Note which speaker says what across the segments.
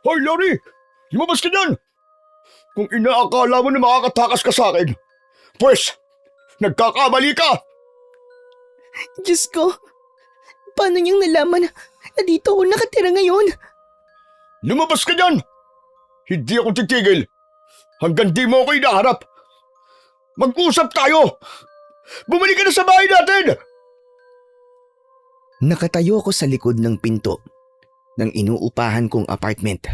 Speaker 1: Hoy, Lori! Lumabas ka dyan! Kung inaakala mo na makakatakas ka sa akin, pues, nagkakamali ka!
Speaker 2: Diyos ko, paano niyang nalaman na dito ako nakatira ngayon?
Speaker 1: Lumabas ka dyan! Hindi ako titigil hanggang di mo ako inaharap. Mag-usap tayo! Bumalik ka na sa bahay natin!
Speaker 3: Nakatayo ako sa likod ng pinto ng inuupahan kong apartment.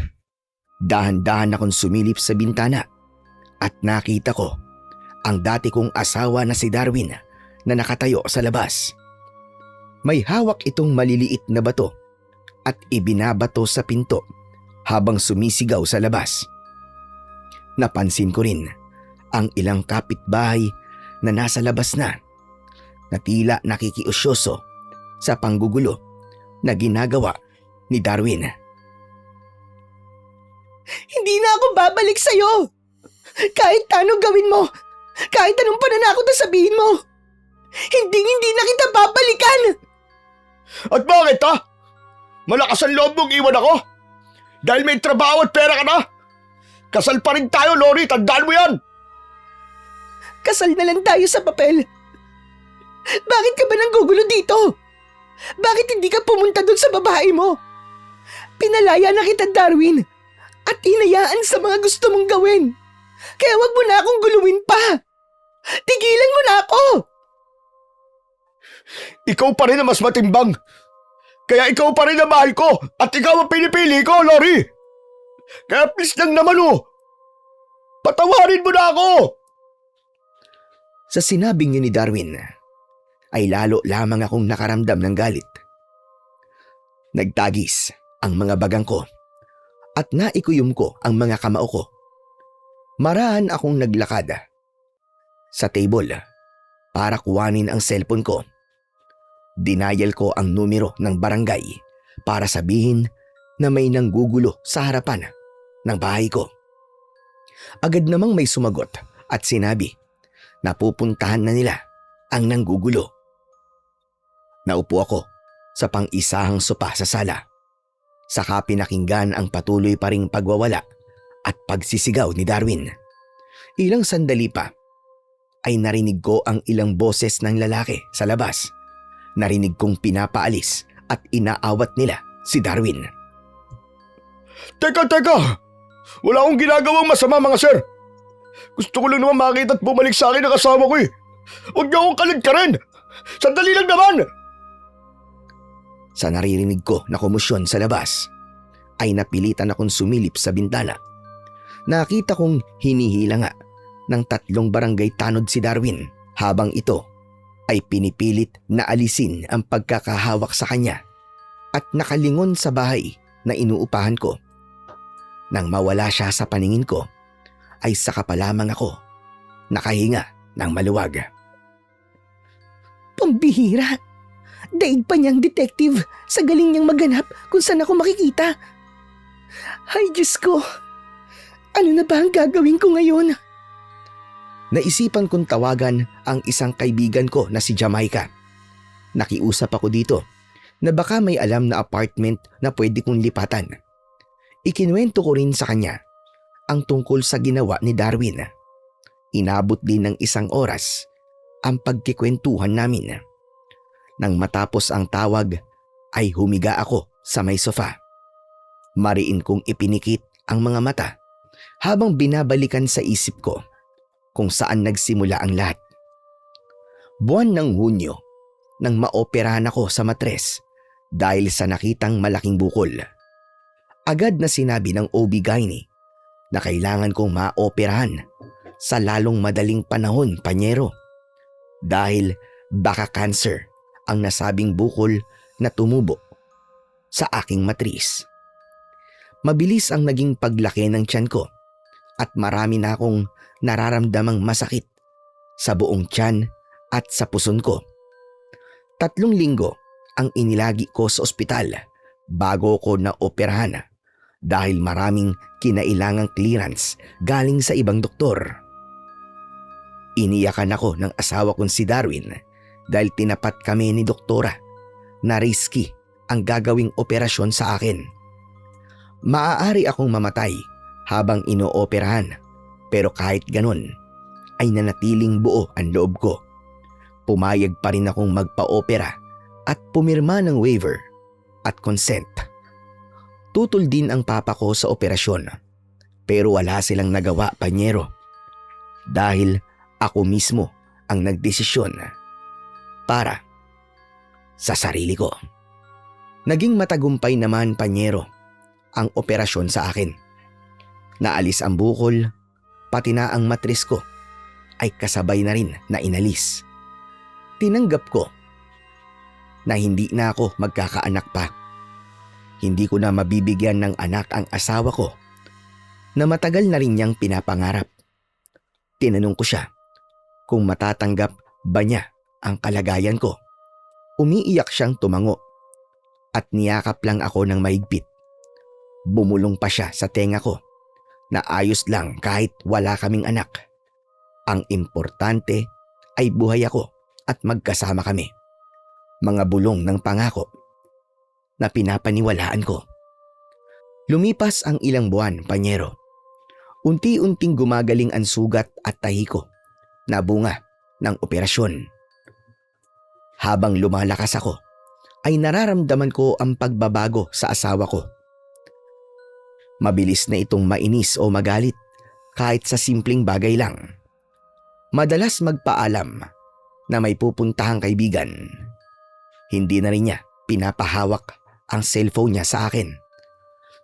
Speaker 3: Dahan-dahan akong sumilip sa bintana at nakita ko ang dati kong asawa na si Darwin na nakatayo sa labas. May hawak itong maliliit na bato at ibinabato sa pinto habang sumisigaw sa labas. Napansin ko rin ang ilang kapitbahay na nasa labas na tila nakikiusyoso sa panggugulo na ginagawa ni Darwin.
Speaker 2: Hindi na ako babalik sa'yo! Kahit anong gawin mo, kahit anong pananakot na sabihin mo, hindi na kita babalikan!
Speaker 1: At bakit ha? Malakas ang loob mong iwan ako? Dahil may trabaho at pera ka na? Kasal pa rin tayo, Lori, tandaan mo yan!
Speaker 2: Kasal na lang tayo sa papel. Bakit ka ba nanggugulo dito? Bakit hindi ka pumunta dun sa babae mo? Pinalaya na kita, Darwin, at hinayaan sa mga gusto mong gawin. Kaya wag mo na akong guluhin pa. Tigilan mo na ako!
Speaker 1: Ikaw pa rin ang mas matimbang. Kaya ikaw pa rin ang mahal ko at ikaw ang pinipili ko, Lori. Kaya please lang naman patawarin mo na ako.
Speaker 3: Sa sinabing yun ni Darwin, ay lalo lamang akong nakaramdam ng galit. Nagtagis ang mga bagang ko at naikuyom ko ang mga kamao ko. Marahan akong naglakad sa table para kuwanin ang cellphone ko. Dinayal ko ang numero ng barangay para sabihin na may nanggugulo sa harapan ng bahay ko. Agad namang may sumagot at sinabi na pupuntahan na nila ang nanggugulo. Naupo ako sa pang-isahang sopa sa sala. Saka pinakinggan ang patuloy pa ring pagwawala at pagsisigaw ni Darwin. Ilang sandali pa ay narinig ko ang ilang boses ng lalaki sa labas. Narinig kong pinapaalis at inaawat nila si Darwin.
Speaker 1: Teka! Wala akong ginagawang masama, mga sir. Gusto ko lang naman makita at bumalik sa akin ang asawa ko eh. Huwag niyo akong kaligtarin. Sandali lang naman.
Speaker 3: Sa naririnig ko na komosyon sa labas, ay napilitan akong sumilip sa bintana. Nakita kong hinihila nga ng 3 barangay tanod si Darwin habang ito ay pinipilit na alisin ang pagkakahawak sa kanya at nakalingon sa bahay na inuupahan ko. Nang mawala siya sa paningin ko, ay saka pa lamang ako nakahinga ng maluwag.
Speaker 2: Pambihira! Daig pa niyang detective sa galing niyang maghanap kung saan ako makikita. Ay, Diyos ko! Ano na ba ang gagawin ko ngayon?
Speaker 3: Naisipan kong tawagan ang isang kaibigan ko na si Jamaica. Nakiusap ako dito na baka may alam na apartment na pwede kong lipatan. Ikinuwento ko rin sa kanya ang tungkol sa ginawa ni Darwin. Inabot din ng 1 oras ang pagkikwentuhan namin. Nang matapos ang tawag ay humiga ako sa may sofa. Mariin kong ipinikit ang mga mata habang binabalikan sa isip ko kung saan nagsimula ang lahat. Buwan ng Hunyo nang maoperahan ako sa matres dahil sa nakitang malaking bukol. Agad na sinabi ng OB-GYN na kailangan kong maoperahan sa lalong madaling panahon, panyero. Dahil baka cancer ang nasabing bukol na tumubo sa aking matris. Mabilis ang naging paglaki ng tiyan ko at marami na akong nararamdamang masakit sa buong tiyan at sa puson ko. 3 linggo ang inilagi ko sa ospital bago ko na operahan dahil maraming kinailangang clearance galing sa ibang doktor. Iniyakan ako ng asawa kong si Darwin dahil tinapat kami ni doktora na risky ang gagawing operasyon sa akin. Maaari akong mamatay habang inooperahan, pero kahit ganun ay nanatiling buo ang loob ko. Pumayag pa rin akong magpa-opera at pumirma ng waiver at consent. Tutol din ang papa ko sa operasyon, pero wala silang nagawa, panyero. Dahil ako mismo ang nagdesisyon para sa sarili ko. Naging matagumpay naman, panyero, ang operasyon sa akin. Naalis ang bukol, pati na ang matris ko ay kasabay na rin na inalis. Tinanggap ko na hindi na ako magkakaanak pa. Hindi ko na mabibigyan ng anak ang asawa ko na matagal na rin niyang pinapangarap. Tinanong ko siya kung matatanggap ba niya ang kalagayan ko. Umiiyak siyang tumango at niyakap lang ako ng mahigpit. Bumulong pa siya sa tenga ko na ayos lang kahit wala kaming anak. Ang importante ay buhay ako at magkasama kami. Mga bulong ng pangako na pinapaniwalaan ko. Lumipas ang ilang buwan, panyero. Unti-unting gumagaling ang sugat at tahi ko na bunga ng operasyon. Habang lumalakas ako, ay nararamdaman ko ang pagbabago sa asawa ko. Mabilis na itong mainis o magalit kahit sa simpleng bagay lang. Madalas magpaalam na may pupuntahang kaibigan. Hindi na rin niya pinapahawak ang cellphone niya sa akin.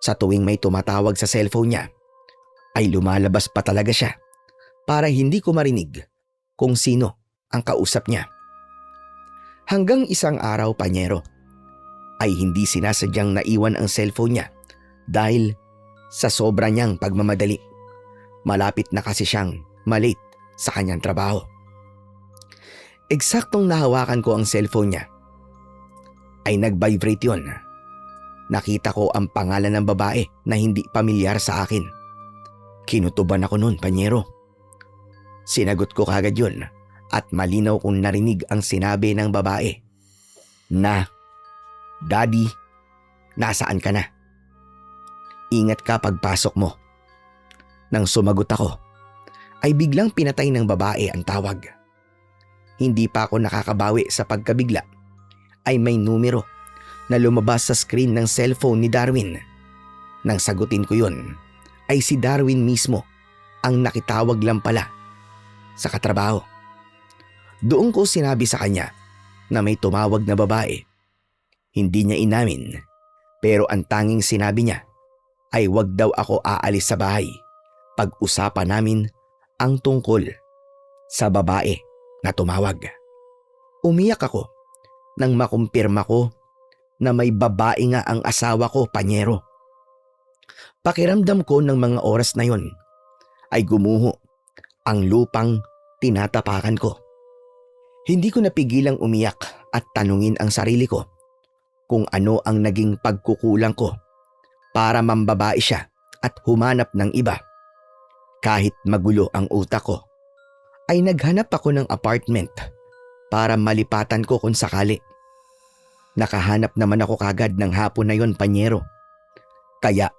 Speaker 3: Sa tuwing may tumatawag sa cellphone niya, ay lumalabas pa talaga siya para hindi ko marinig kung sino ang kausap niya. Hanggang isang araw, panyero, ay hindi sinasadyang naiwan ang cellphone niya dahil sa sobra niyang pagmamadali. Malapit na kasi siyang malate sa kanyang trabaho. Eksaktong nahawakan ko ang cellphone niya ay nag-vibrate yun. Nakita ko ang pangalan ng babae na hindi pamilyar sa akin. Kinutuban ako noon, panyero. Sinagot ko kagad yun at malinaw kong narinig ang sinabi ng babae na, "Daddy, nasaan ka na? Ingat ka pagpasok mo." Nang sumagot ako, ay biglang pinatay ng babae ang tawag. Hindi pa ako nakakabawi sa pagkabigla, ay may numero na lumabas sa screen ng cellphone ni Darwin. Nang sagutin ko yun, ay si Darwin mismo ang nakitawag lang pala sa katrabaho. Doon ko sinabi sa kanya na may tumawag na babae. Hindi niya inamin, pero ang tanging sinabi niya ay wag daw ako aalis sa bahay. Pag-usapan namin ang tungkol sa babae na tumawag. Umiyak ako nang makumpirma ko na may babae nga ang asawa ko, panyero. Pakiramdam ko ng mga oras na yon ay gumuho ang lupang tinatapakan ko. Hindi ko napigilang umiyak at tanungin ang sarili ko kung ano ang naging pagkukulang ko para mambabae siya at humanap ng iba. Kahit magulo ang utak ko, ay naghanap ako ng apartment para malipatan ko kung sakali. Nakahanap naman ako kagad ng hapon na yon, panyero. Kaya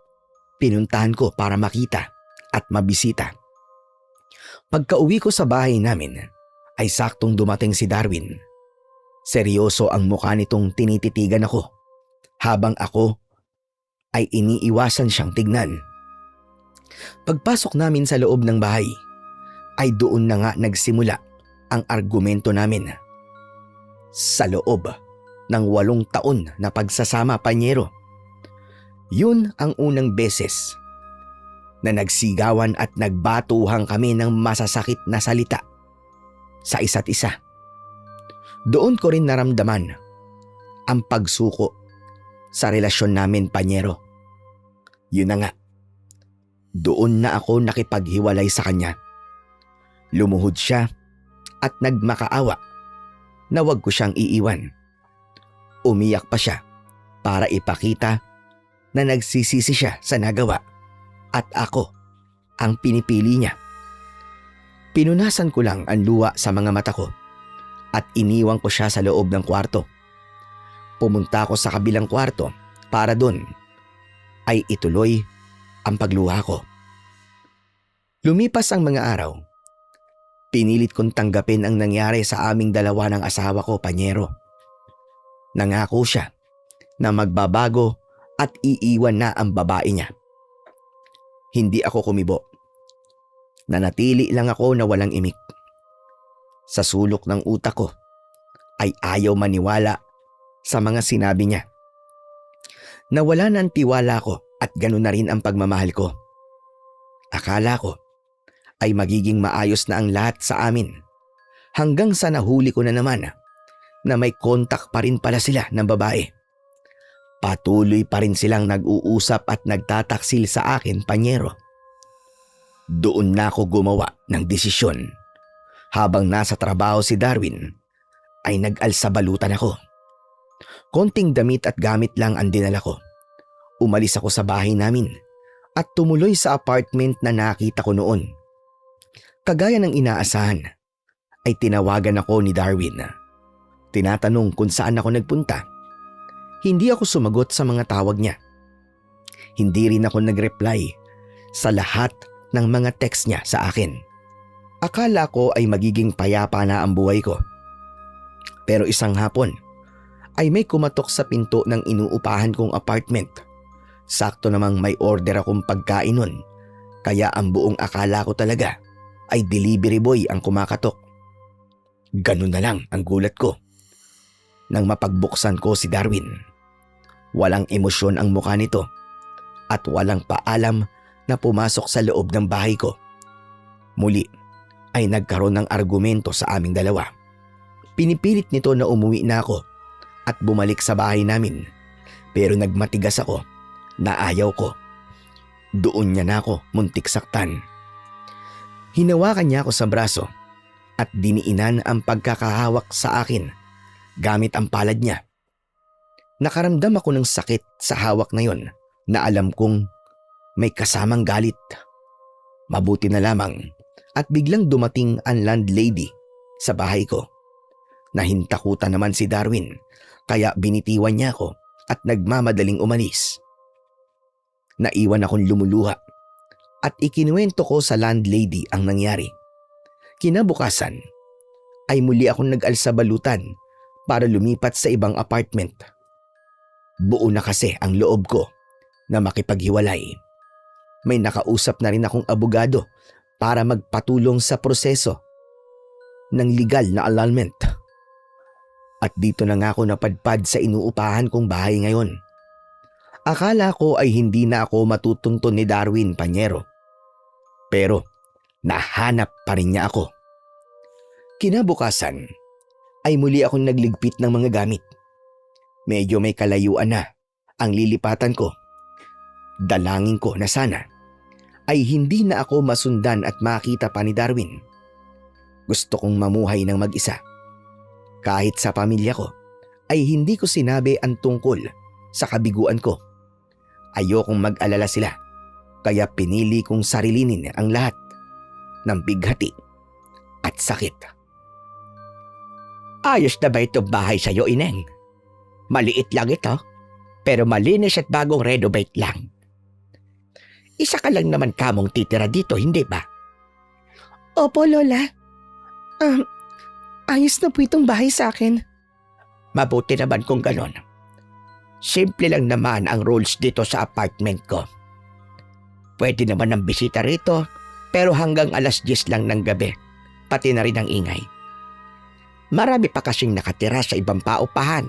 Speaker 3: pinuntahan ko para makita at mabisita. Pagka-uwi ko sa bahay namin, ay saktong dumating si Darwin. Seryoso ang mukha nitong tinititigan ako, habang ako ay iniiwasan siyang tignan. Pagpasok namin sa loob ng bahay, ay doon na nga nagsimula ang argumento namin. Sa loob ng 8 taon na pagsasama, panyero, yun ang unang beses na nagsigawan at nagbatuhan kami ng masasakit na salita sa isa't isa. Doon ko rin naramdaman ang pagsuko sa relasyon namin, panyero. Yun na nga, doon na ako nakipaghiwalay sa kanya. Lumuhod siya at nagmakaawa na wag ko siyang iiwan. Umiyak pa siya para ipakita na nagsisisi siya sa nagawa at ako ang pinipili niya. Pinunasan ko lang ang luha sa mga mata ko at iniwan ko siya sa loob ng kwarto. Pumunta ako sa kabilang kwarto para doon ay ituloy ang pagluha ko. Lumipas ang mga araw. Pinilit kong tanggapin ang nangyari sa aming dalawa ng asawa ko, Panyero. Nangako siya na magbabago at iiwan na ang babae niya. Hindi ako kumibo. Nanatili lang ako na walang imik. Sa sulok ng utak ko ay ayaw maniwala sa mga sinabi niya. Nawala na ang tiwala ko at ganoon na rin ang pagmamahal ko. Akala ko ay magiging maayos na ang lahat sa amin hanggang sa nahuli ko na naman na may kontak pa rin pala sila ng babae. Patuloy pa rin silang nag-uusap at nagtataksil sa akin, Panyero. Doon na ako gumawa ng desisyon. Habang nasa trabaho si Darwin, ay nag-alsabalutan ako. Konting damit at gamit lang ang dinala ko. Umalis ako sa bahay namin at tumuloy sa apartment na nakita ko noon. Kagaya ng inaasahan, ay tinawagan ako ni Darwin. Tinatanong kung saan ako nagpunta. Hindi ako sumagot sa mga tawag niya. Hindi rin ako nag-reply sa lahat ng mga text niya sa akin. Akala ko ay magiging payapa na ang buhay ko. Pero isang hapon ay may kumatok sa pinto ng inuupahan kong apartment. Sakto namang may order akong pagkain nun, kaya ang buong akala ko talaga ay delivery boy ang kumakatok. Ganun na lang ang gulat ko nang mapagbuksan ko si Darwin. Walang emosyon ang mukha nito at walang paalam na pumasok sa loob ng bahay ko. Muli ay nagkaroon ng argumento sa aming dalawa. Pinipilit nito na umuwi na ako at bumalik sa bahay namin, pero nagmatigas ako na ayaw ko. Doon niya na ako muntik saktan. Hinawakan niya ako sa braso at diniinan ang pagkakahawak sa akin gamit ang palad niya. Nakaramdam ako ng sakit sa hawak na yon na alam kong may kasamang galit. Mabuti na lamang at biglang dumating ang landlady sa bahay ko. Nahintakutan naman si Darwin kaya binitiwan niya ako at nagmamadaling umalis. Naiwan akong lumuluha at ikinuwento ko sa landlady ang nangyari. Kinabukasan ay muli akong nag-alsabalutan para lumipat sa ibang apartment. Buo na kasi ang loob ko na makipaghiwalay. May nakausap na rin akong abogado para magpatulong sa proseso ng legal na annulment. At dito na nga ako napadpad sa inuupahan kong bahay ngayon. Akala ko ay hindi na ako matutunton ni Darwin, Panyero. Pero nahanap pa rin niya ako. Kinabukasan ay muli akong nagligpit ng mga gamit. Medyo may kalayuan na ang lilipatan ko. Dalangin ko na sana ay hindi na ako masundan at makita pa ni Darwin. Gusto kong mamuhay ng mag-isa. Kahit sa pamilya ko ay hindi ko sinabi ang tungkol sa kabiguan ko. Ayokong mag-alala sila, kaya pinili kong sarilinin ang lahat ng bighati at sakit. Ayos na ba itong bahay sa'yo, Ineng? Maliit lang ito, pero malinis at bagong renovate lang. Isa ka lang naman kamong titira dito, hindi ba?
Speaker 2: Opo, Lola. Ayos na po itong bahay sa akin.
Speaker 3: Mabuti naman kung ganon. Simple lang naman ang rules dito sa apartment ko. Pwede naman ang bisita rito, pero hanggang alas 10 lang ng gabi, pati na rin ang ingay. Marami pa kasing nakatira sa ibang paupahan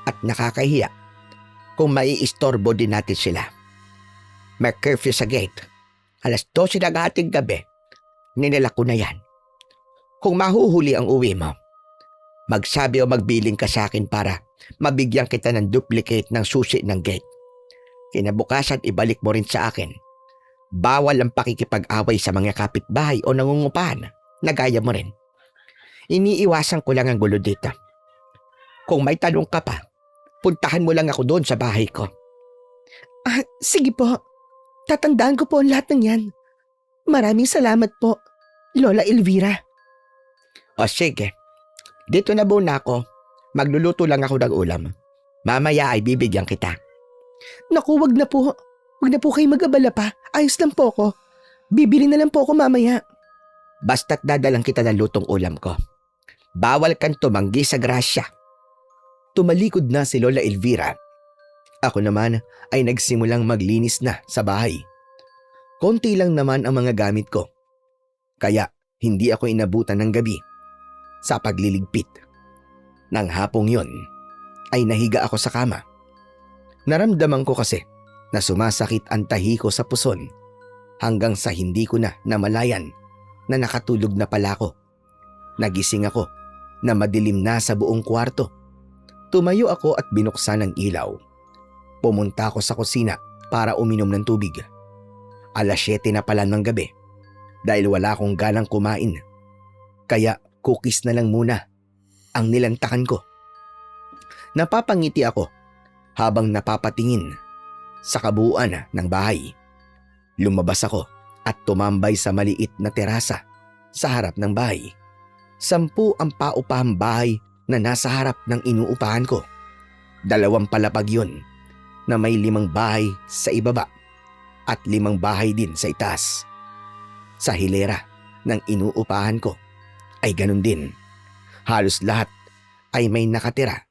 Speaker 3: at nakakahiya kung maiistorbo din natin sila. May curfew sa gate. Alas 12 ng ating gabi, ninila ko na yan. Kung mahuhuli ang uwi mo, magsabi o magbiling ka sa akin para mabigyan kita ng duplicate ng susi ng gate. Kinabukasan ibalik mo rin sa akin. Bawal ang pakikipag-away sa mga kapitbahay o nangungupahan na gaya mo rin. Iniiwasan ko lang ang gulo dito. Kung may tanong ka pa, puntahan mo lang ako doon sa bahay ko.
Speaker 2: Sige po. Tatandaan ko po ang lahat ng yan. Maraming salamat po, Lola Elvira.
Speaker 3: O sige, dito na muna ako. Magluluto lang ako ng ulam. Mamaya ay bibigyan kita.
Speaker 2: Naku, wag na po. Huwag na po kayo mag-abala pa. Ayos lang po ko. Bibili na lang po ako mamaya.
Speaker 3: Basta't dadalang kita ng lutong ulam ko. Bawal kang tumanggi sa grasya. Tumalikod na si Lola Elvira. Ako naman ay nagsimulang maglinis na sa bahay. Konti lang naman ang mga gamit ko. Kaya hindi ako inabutan ng gabi sa pagliligpit. Nang hapong yon ay nahiga ako sa kama. Naramdaman ko kasi na sumasakit ang tahi ko sa puson hanggang sa hindi ko na namalayan na nakatulog na pala ako. Nagising ako na madilim na sa buong kwarto. Tumayo ako at binuksan ang ilaw. Pumunta ako sa kusina para uminom ng tubig. 7:00 na pala ng gabi dahil wala akong ganang kumain. Kaya cookies na lang muna ang nilantakan ko. Napapangiti ako habang napapatingin sa kabuuan ng bahay. Lumabas ako at tumambay sa maliit na terasa sa harap ng bahay. 10 ang paupahang bahay na nasa harap ng inuupahan ko. 2 palapag yun na may 5 bahay sa ibaba at 5 bahay din sa itaas. Sa hilera ng inuupahan ko ay ganun din. Halos lahat ay may nakatira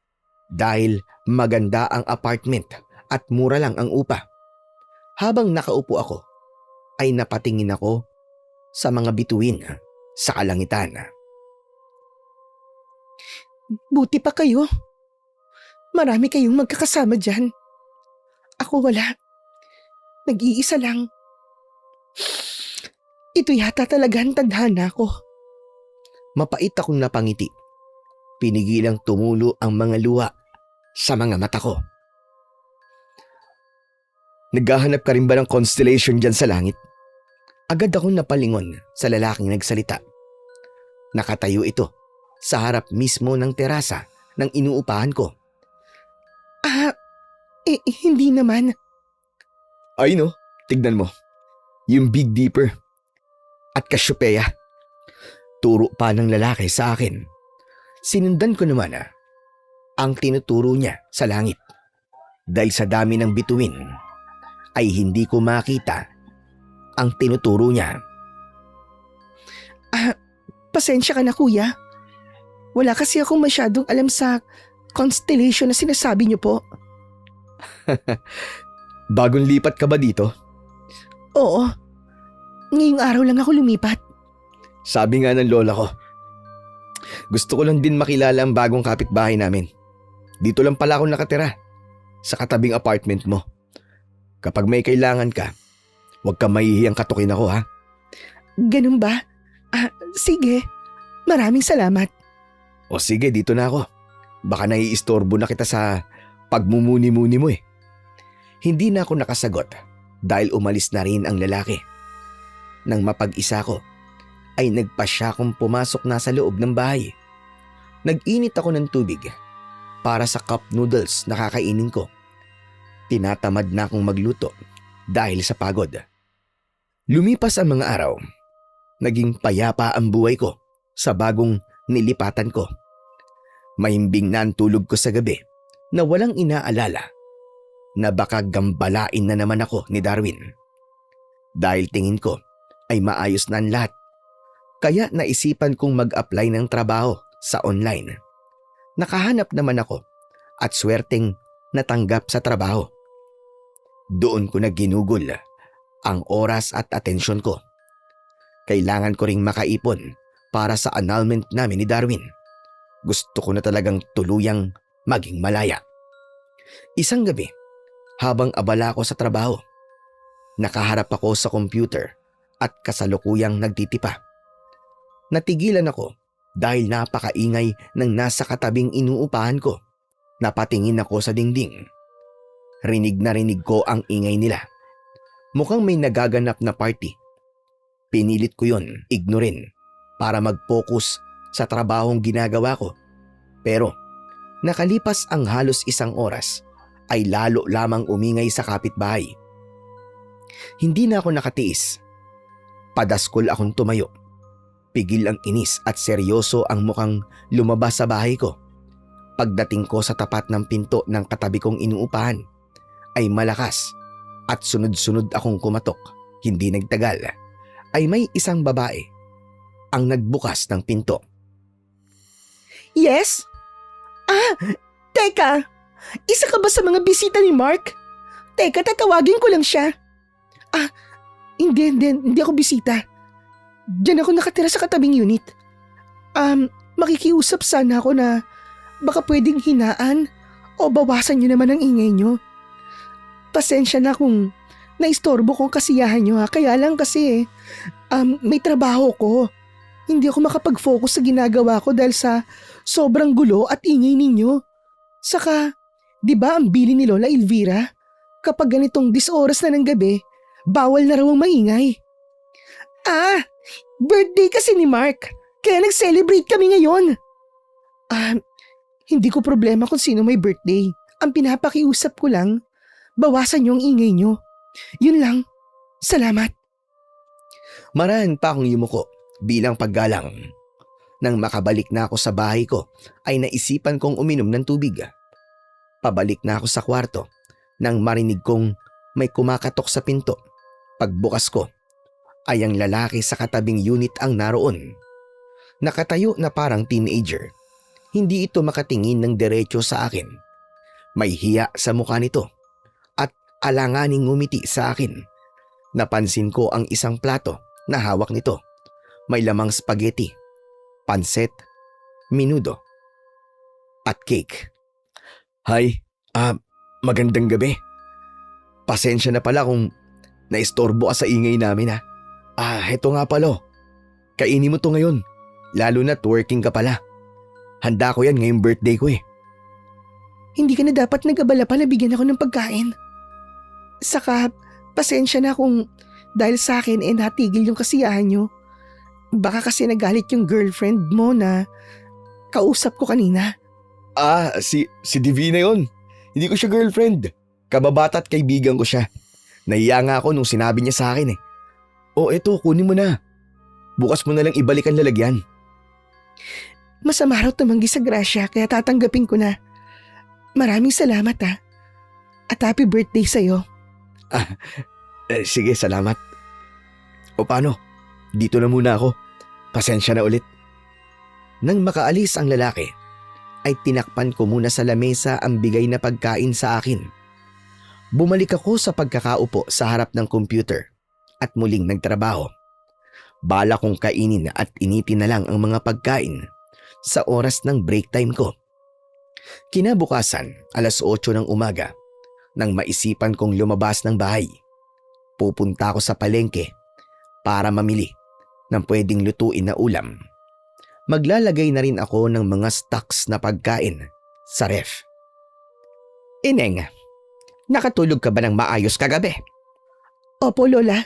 Speaker 3: dahil maganda ang apartment at mura lang ang upa. Habang nakaupo ako ay napatingin ako sa mga bituin sa kalangitan.
Speaker 2: Buti pa kayo. Marami kayong magkakasama dyan. Ako wala. Nag-iisa lang. Ito yata talaga ang tadhana ko.
Speaker 3: Mapait akong napangiti. Pinigilang tumulo ang mga luha sa mga mata ko. Naghahanap ka rin ba ng constellation dyan sa langit? Agad akong napalingon sa lalaking nagsalita. Nakatayo ito sa harap mismo ng terasa ng inuupahan ko.
Speaker 2: Hindi naman.
Speaker 3: Ay no, tignan mo. Yung Big Dipper at Cassiopeia. Turo pa ng lalaki sa akin. Sinundan ko naman ang tinuturo niya sa langit. Dahil sa dami ng bituin ay hindi ko makita ang tinuturo niya.
Speaker 2: Pasensya ka na kuya. Wala kasi akong masyadong alam sa constellation na sinasabi niyo po.
Speaker 3: Bagong lipat ka ba dito?
Speaker 2: Oo. Ngayong araw lang ako lumipat.
Speaker 3: Sabi nga ng lola ko. Gusto ko lang din makilala ang bagong kapitbahay namin. Dito lang pala ako nakatira. Sa katabing apartment mo. Kapag may kailangan ka, huwag ka mahihiyang katukin ako ha.
Speaker 2: Ganun ba? Sige. Maraming salamat.
Speaker 3: O sige, dito na ako. Baka naiistorbo na kita sa pagmumuni-muni mo eh. Hindi na ako nakasagot dahil umalis na rin ang lalaki. Nang mapag-isa ko, ay nagpasya kong pumasok na sa loob ng bahay. Nag-init ako ng tubig para sa cup noodles na kakainin ko. Tinatamad na akong magluto dahil sa pagod. Lumipas ang mga araw. Naging payapa ang buhay ko sa bagong nilipatan ko. Mahimbing na ang tulog ko sa gabi na walang inaalala na baka gambalain na naman ako ni Darwin. Dahil tingin ko ay maayos na ang lahat. Kaya naisipan kong mag-apply ng trabaho sa online. Nakahanap naman ako at swerteng natanggap sa trabaho. Doon ko na ginugol ang oras at atensyon ko. Kailangan ko ring makaipon para sa annulment namin ni Darwin. Gusto ko na talagang tuluyang maging malaya. Isang gabi, habang abala ako sa trabaho, nakaharap ako sa computer at kasalukuyang nagtitipa. Natigilan ako dahil napakaingay ng nasa katabing inuupahan ko. Napatingin ako sa dingding. Rinig na rinig ko ang ingay nila. Mukhang may nagaganap na party. Pinilit ko yon ignorin para mag-focus sa trabahong ginagawa ko. Pero nakalipas ang halos 1 oras ay lalo lamang umingay sa kapitbahay. Hindi na ako nakatiis. Padaskol akong tumayo. Pigil ang inis at seryoso ang mukhang lumabas sa bahay ko. Pagdating ko sa tapat ng pinto ng katabi kong inuupahan ay malakas at sunod-sunod akong kumatok. Hindi nagtagal ay may isang babae ang nagbukas ng pinto.
Speaker 2: Yes? Teka. Isa ka ba sa mga bisita ni Mark? Teka, tatawagin ko lang siya. Hindi ako bisita. Diyan ako nakatira sa katabing unit. Makikiusap sana ako na baka pwedeng hinaan o bawasan niyo naman ang ingay niyo. Pasensya na kung naistorbo ko ang kasiyahan niyo ha. Kaya lang kasi may trabaho ko. Hindi ako makapag-focus sa ginagawa ko dahil sa sobrang gulo at ingay ninyo. Saka, di ba ang bili ni Lola Elvira? Kapag ganitong oras na ng gabi, bawal na raw ang maingay. Birthday kasi ni Mark. Kaya nag-celebrate kami ngayon. Hindi ko problema kung sino may birthday. Ang pinapakiusap ko lang, bawasan niyo ang ingay niyo. Yun lang. Salamat.
Speaker 3: Marahan pa akong yumuko bilang paggalang. Nang makabalik na ako sa bahay ko, ay naisipan kong uminom ng tubig. Pabalik na ako sa kwarto nang marinig kong may kumakatok sa pinto. Pagbukas ko, ay ang lalaki sa katabing unit ang naroon. Nakatayo na parang teenager. Hindi ito makatingin ng diretso sa akin. May hiya sa mukha nito at alanganing ngumiti sa akin. Napansin ko ang isang plato na hawak nito. May lamang spaghetti, pansit, menudo, at cake. Hi, magandang gabi. Pasensya na pala kung naistorbo ka sa ingay namin ha. Heto nga pala. Kainin mo to ngayon, lalo na't working ka pala. Handa ko yan ngayong birthday ko eh.
Speaker 2: Hindi ka na dapat nag-abala pa na bigyan ako ng pagkain. Saka, pasensya na kung dahil sa akin natigil yung kasiyahan nyo. Baka kasi nagalit yung girlfriend mo na kausap ko kanina.
Speaker 3: Si Divina yon. Hindi ko siya girlfriend. Kababata at kaibigan ko siya. Nahiya nga ako nung sinabi niya sa akin eh. Eto, kunin mo na. Bukas mo na lang ibalik ang lalagyan.
Speaker 2: Masama raw tumanggi sa grasya kaya tatanggapin ko na. Maraming salamat ha. At happy birthday sa'yo.
Speaker 3: Sige, salamat. O paano? Dito na muna ako. Pasensya na ulit. Nang makaalis ang lalaki, ay tinakpan ko muna sa lamesa ang bigay na pagkain sa akin. Bumalik ako sa pagkakaupo sa harap ng computer at muling nagtrabaho. Bala kong kainin at initin na lang ang mga pagkain sa oras ng break time ko. Kinabukasan, 8:00 ng umaga, nang maisipan kong lumabas ng bahay. Pupunta ako sa palengke para mamili ng pwedeng lutuin na ulam. Maglalagay na rin ako ng mga stocks na pagkain sa ref. Ineng, nakatulog ka ba ng maayos kagabi?
Speaker 2: Opo, Lola.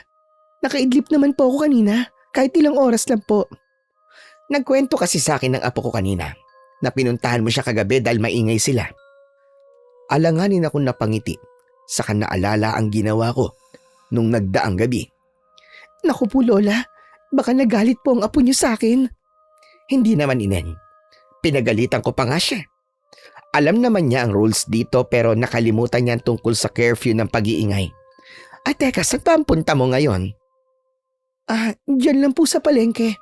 Speaker 2: Nakaidlip naman po ako kanina. Kahit ilang oras lang po.
Speaker 3: Nagkwento kasi sa akin ng apo ko kanina na pinuntahan mo siya kagabi dahil maingay sila. Alanganin akong napangiti saka naalala ang ginawa ko nung nagdaang gabi.
Speaker 2: Naku po, Lola. Baka nagalit po ang apo niyo sa akin.
Speaker 3: Hindi naman, Ineng. Pinagalitan ko pa nga siya. Alam naman niya ang rules dito pero nakalimutan niya tungkol sa curfew ng pag-iingay. Teka, saan pa ang punta mo ngayon?
Speaker 2: Diyan lang po sa palengke.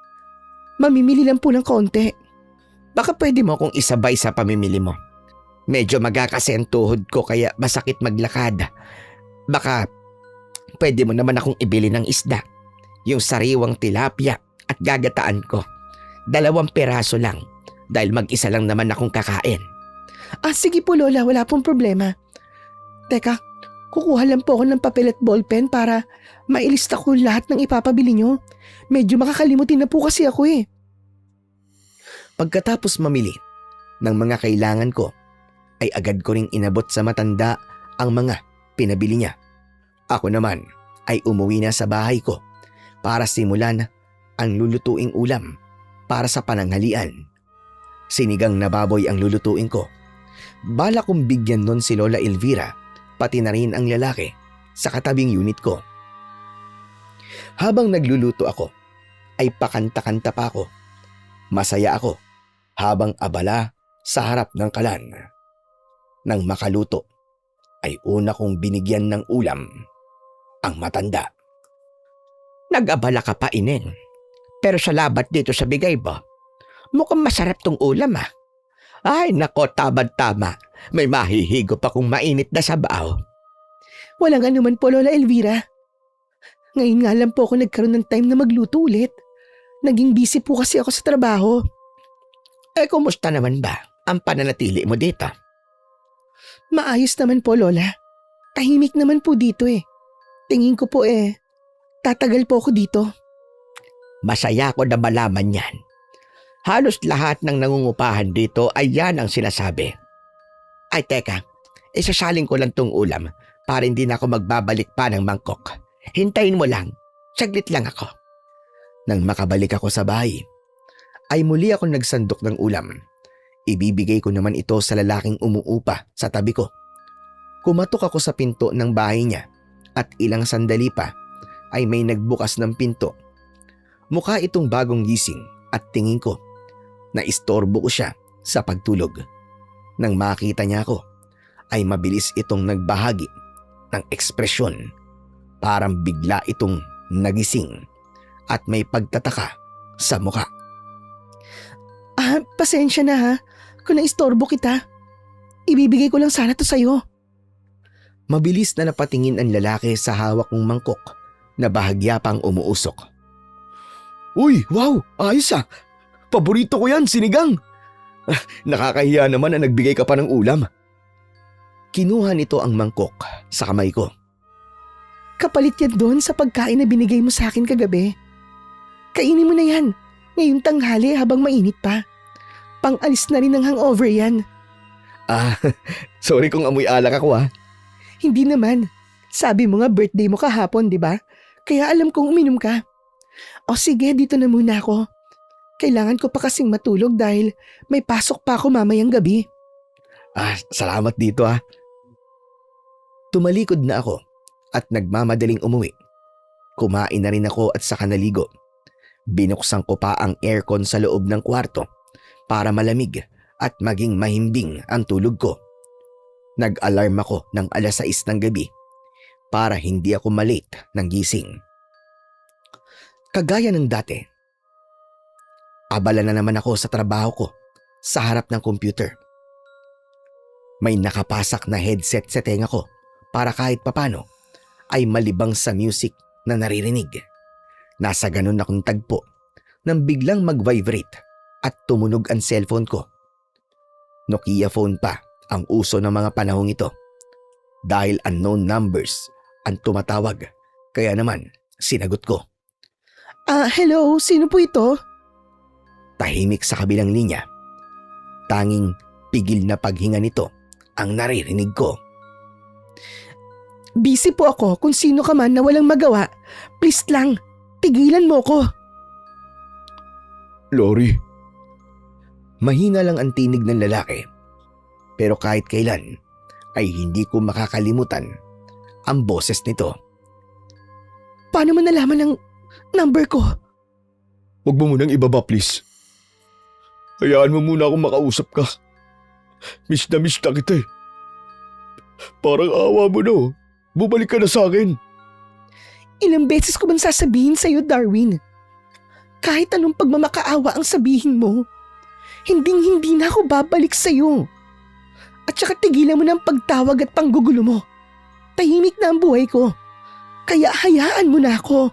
Speaker 2: Mamimili lang po ng konti.
Speaker 3: Baka pwede mo kung isabay sa pamimili mo. Medyo magakasi ang tuhod ko kaya masakit maglakad. Baka pwede mo naman akong ibili ng isda. Yung sariwang tilapia at gagataan ko. 2 peraso lang dahil mag-isa lang naman akong kakain.
Speaker 2: Sige po, Lola, wala pong problema. Teka, kukuha lang po ako ng papel at ballpen para mailista ko lahat ng ipapabili nyo. Medyo makakalimutin na po kasi ako eh.
Speaker 3: Pagkatapos mamili ng mga kailangan ko, ay agad ko ring inabot sa matanda ang mga pinabili niya. Ako naman ay umuwi na sa bahay ko para simulan ang lulutuing ulam para sa pananghalian. Sinigang na baboy ang lulutuin ko. Bala kong bigyan nun si Lola Elvira, pati na rin ang lalaki sa katabing unit ko. Habang nagluluto ako, ay pakanta-kanta pa ako. Masaya ako habang abala sa harap ng kalan. Nang makaluto, ay una kong binigyan ng ulam ang matanda. Nag-abala ka pa, Ineng. Pero salamat dito sa bigay mo. Mukhang masarap tong ulam ah. Ay nako, tamad-tama. May mahihigop akong mainit na sabaw.
Speaker 2: Walang anuman po, Lola Elvira. Ngayon nga lang po ako nagkaroon ng time na magluto ulit. Naging busy po kasi ako sa trabaho.
Speaker 3: Kumusta naman ba ang pananatili mo dito?
Speaker 2: Maayos naman po, Lola. Tahimik naman po dito eh. Tingin ko po tatagal po ako dito.
Speaker 3: Masaya ko na malaman yan. Halos lahat ng nangungupahan dito ay yan ang sinasabi. Ay teka, isasaling ko lang tong ulam para hindi na ako magbabalik pa ng mangkok. Hintayin mo lang, saglit lang ako. Nang makabalik ako sa bahay, ay muli ako nagsandok ng ulam. Ibibigay ko naman ito sa lalaking umuupa sa tabi ko. Kumatok ako sa pinto ng bahay niya at ilang sandali pa ay may nagbukas ng pinto. Mukha itong bagong gising at tingin ko na istorbo ko siya sa pagtulog. Nang makita niya ako ay mabilis itong nagbahagi ng ekspresyon. Parang bigla itong nagising at may pagtataka sa mukha.
Speaker 2: Pasensya na ha. Kung naistorbo kita, ibibigay ko lang sana to sa'yo.
Speaker 3: Mabilis na napatingin ang lalaki sa hawak kong mangkok na bahagya pang umuusok. Uy, wow, ayos ah. Paborito ko yan, sinigang. Nakakahiya naman na nagbigay ka pa ng ulam. Kinuha nito ang mangkok sa kamay ko.
Speaker 2: Kapalit yan doon sa pagkain na binigay mo sa akin kagabi. Kainin mo na yan, ngayong tanghali habang mainit pa. Pang-alis na rin ng hangover yan.
Speaker 3: Sorry kung amoy alak ako ah.
Speaker 2: Hindi naman. Sabi mo nga birthday mo kahapon, di ba? Kaya alam kong uminom ka. O sige, dito na muna ako. Kailangan ko pa kasing matulog dahil may pasok pa ako mamayang gabi.
Speaker 3: Salamat dito ah. Tumalikod na ako at nagmamadaling umuwi. Kumain na rin ako at saka naligo. Binuksan ko pa ang aircon sa loob ng kwarto para malamig at maging mahimbing ang tulog ko. Nag-alarm ako ng 6:00 ng gabi para hindi ako malate ng gising. Kagaya ng dati, abala na naman ako sa trabaho ko sa harap ng computer. May nakapasak na headset sa tenga ko para kahit papano ay malibang sa music na naririnig. Nasa ganun akong tagpo nang biglang mag-vibrate at tumunog ang cellphone ko. Nokia phone pa ang uso ng mga panahong ito. Dahil unknown numbers ang tumatawag, kaya naman sinagot ko.
Speaker 2: Hello, sino po ito?
Speaker 3: Tahimik sa kabilang linya. Tanging pigil na paghinga nito ang naririnig ko.
Speaker 2: Busy po ako, kung sino ka man na walang magawa. Please lang, tigilan mo ko.
Speaker 3: Lori. Mahina lang ang tinig ng lalaki. Pero kahit kailan ay hindi ko makakalimutan ang boses nito.
Speaker 2: Paano mo nalaman ang number ko?
Speaker 1: Huwag mo munang ibaba, please. Hayaan mo muna akong makausap ka. Miss na kita eh. Parang awa mo na. Bumalik ka na sa akin.
Speaker 2: Ilang beses ko bang sasabihin sa'yo, Darwin? Kahit anong pagmamakaawa ang sabihin mo, hinding-hindi na ako babalik sa'yo. At saka tigilan mo ng pagtawag at panggugulo mo. Tahimik na ang buhay ko. Kaya hayaan mo na ako.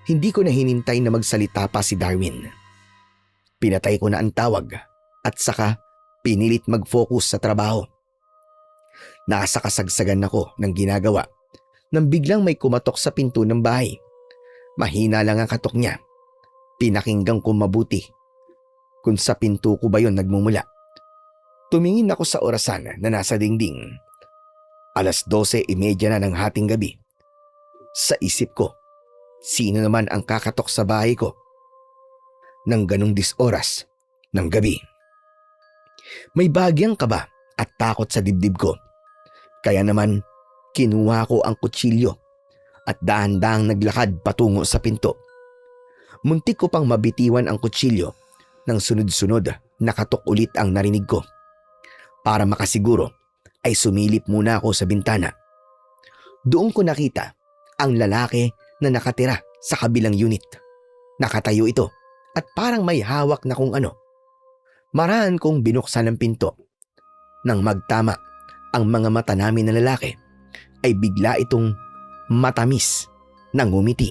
Speaker 3: Hindi ko na hinintay na magsalita pa si Darwin. Pinatay ko na ang tawag at saka pinilit mag-focus sa trabaho. Nasa kasagsagan ako ng ginagawa nang biglang may kumatok sa pinto ng bahay. Mahina lang ang katok niya. Pinakinggan ko mabuti kung sa pinto ko ba yon nagmumula. Tumingin ako sa orasan na nasa dingding. 12:30 na ng hating gabi. Sa isip ko, sino naman ang kakatok sa bahay ko nang ganong oras ng gabi? May bagyang kaba at takot sa dibdib ko. Kaya naman kinuha ko ang kutsilyo at dahan-dahang naglakad patungo sa pinto. Muntik ko pang mabitiwan ang kutsilyo nang sunod-sunod nakatok ulit ang narinig ko. Para makasiguro ay sumilip muna ako sa bintana. Doon ko nakita ang lalaki na nakatira sa kabilang unit. Nakatayo ito at parang may hawak na kung ano. Maraan kong binuksan ang pinto. Nang magtama ang mga mata namin na lalaki, ay bigla itong matamis na ngumiti.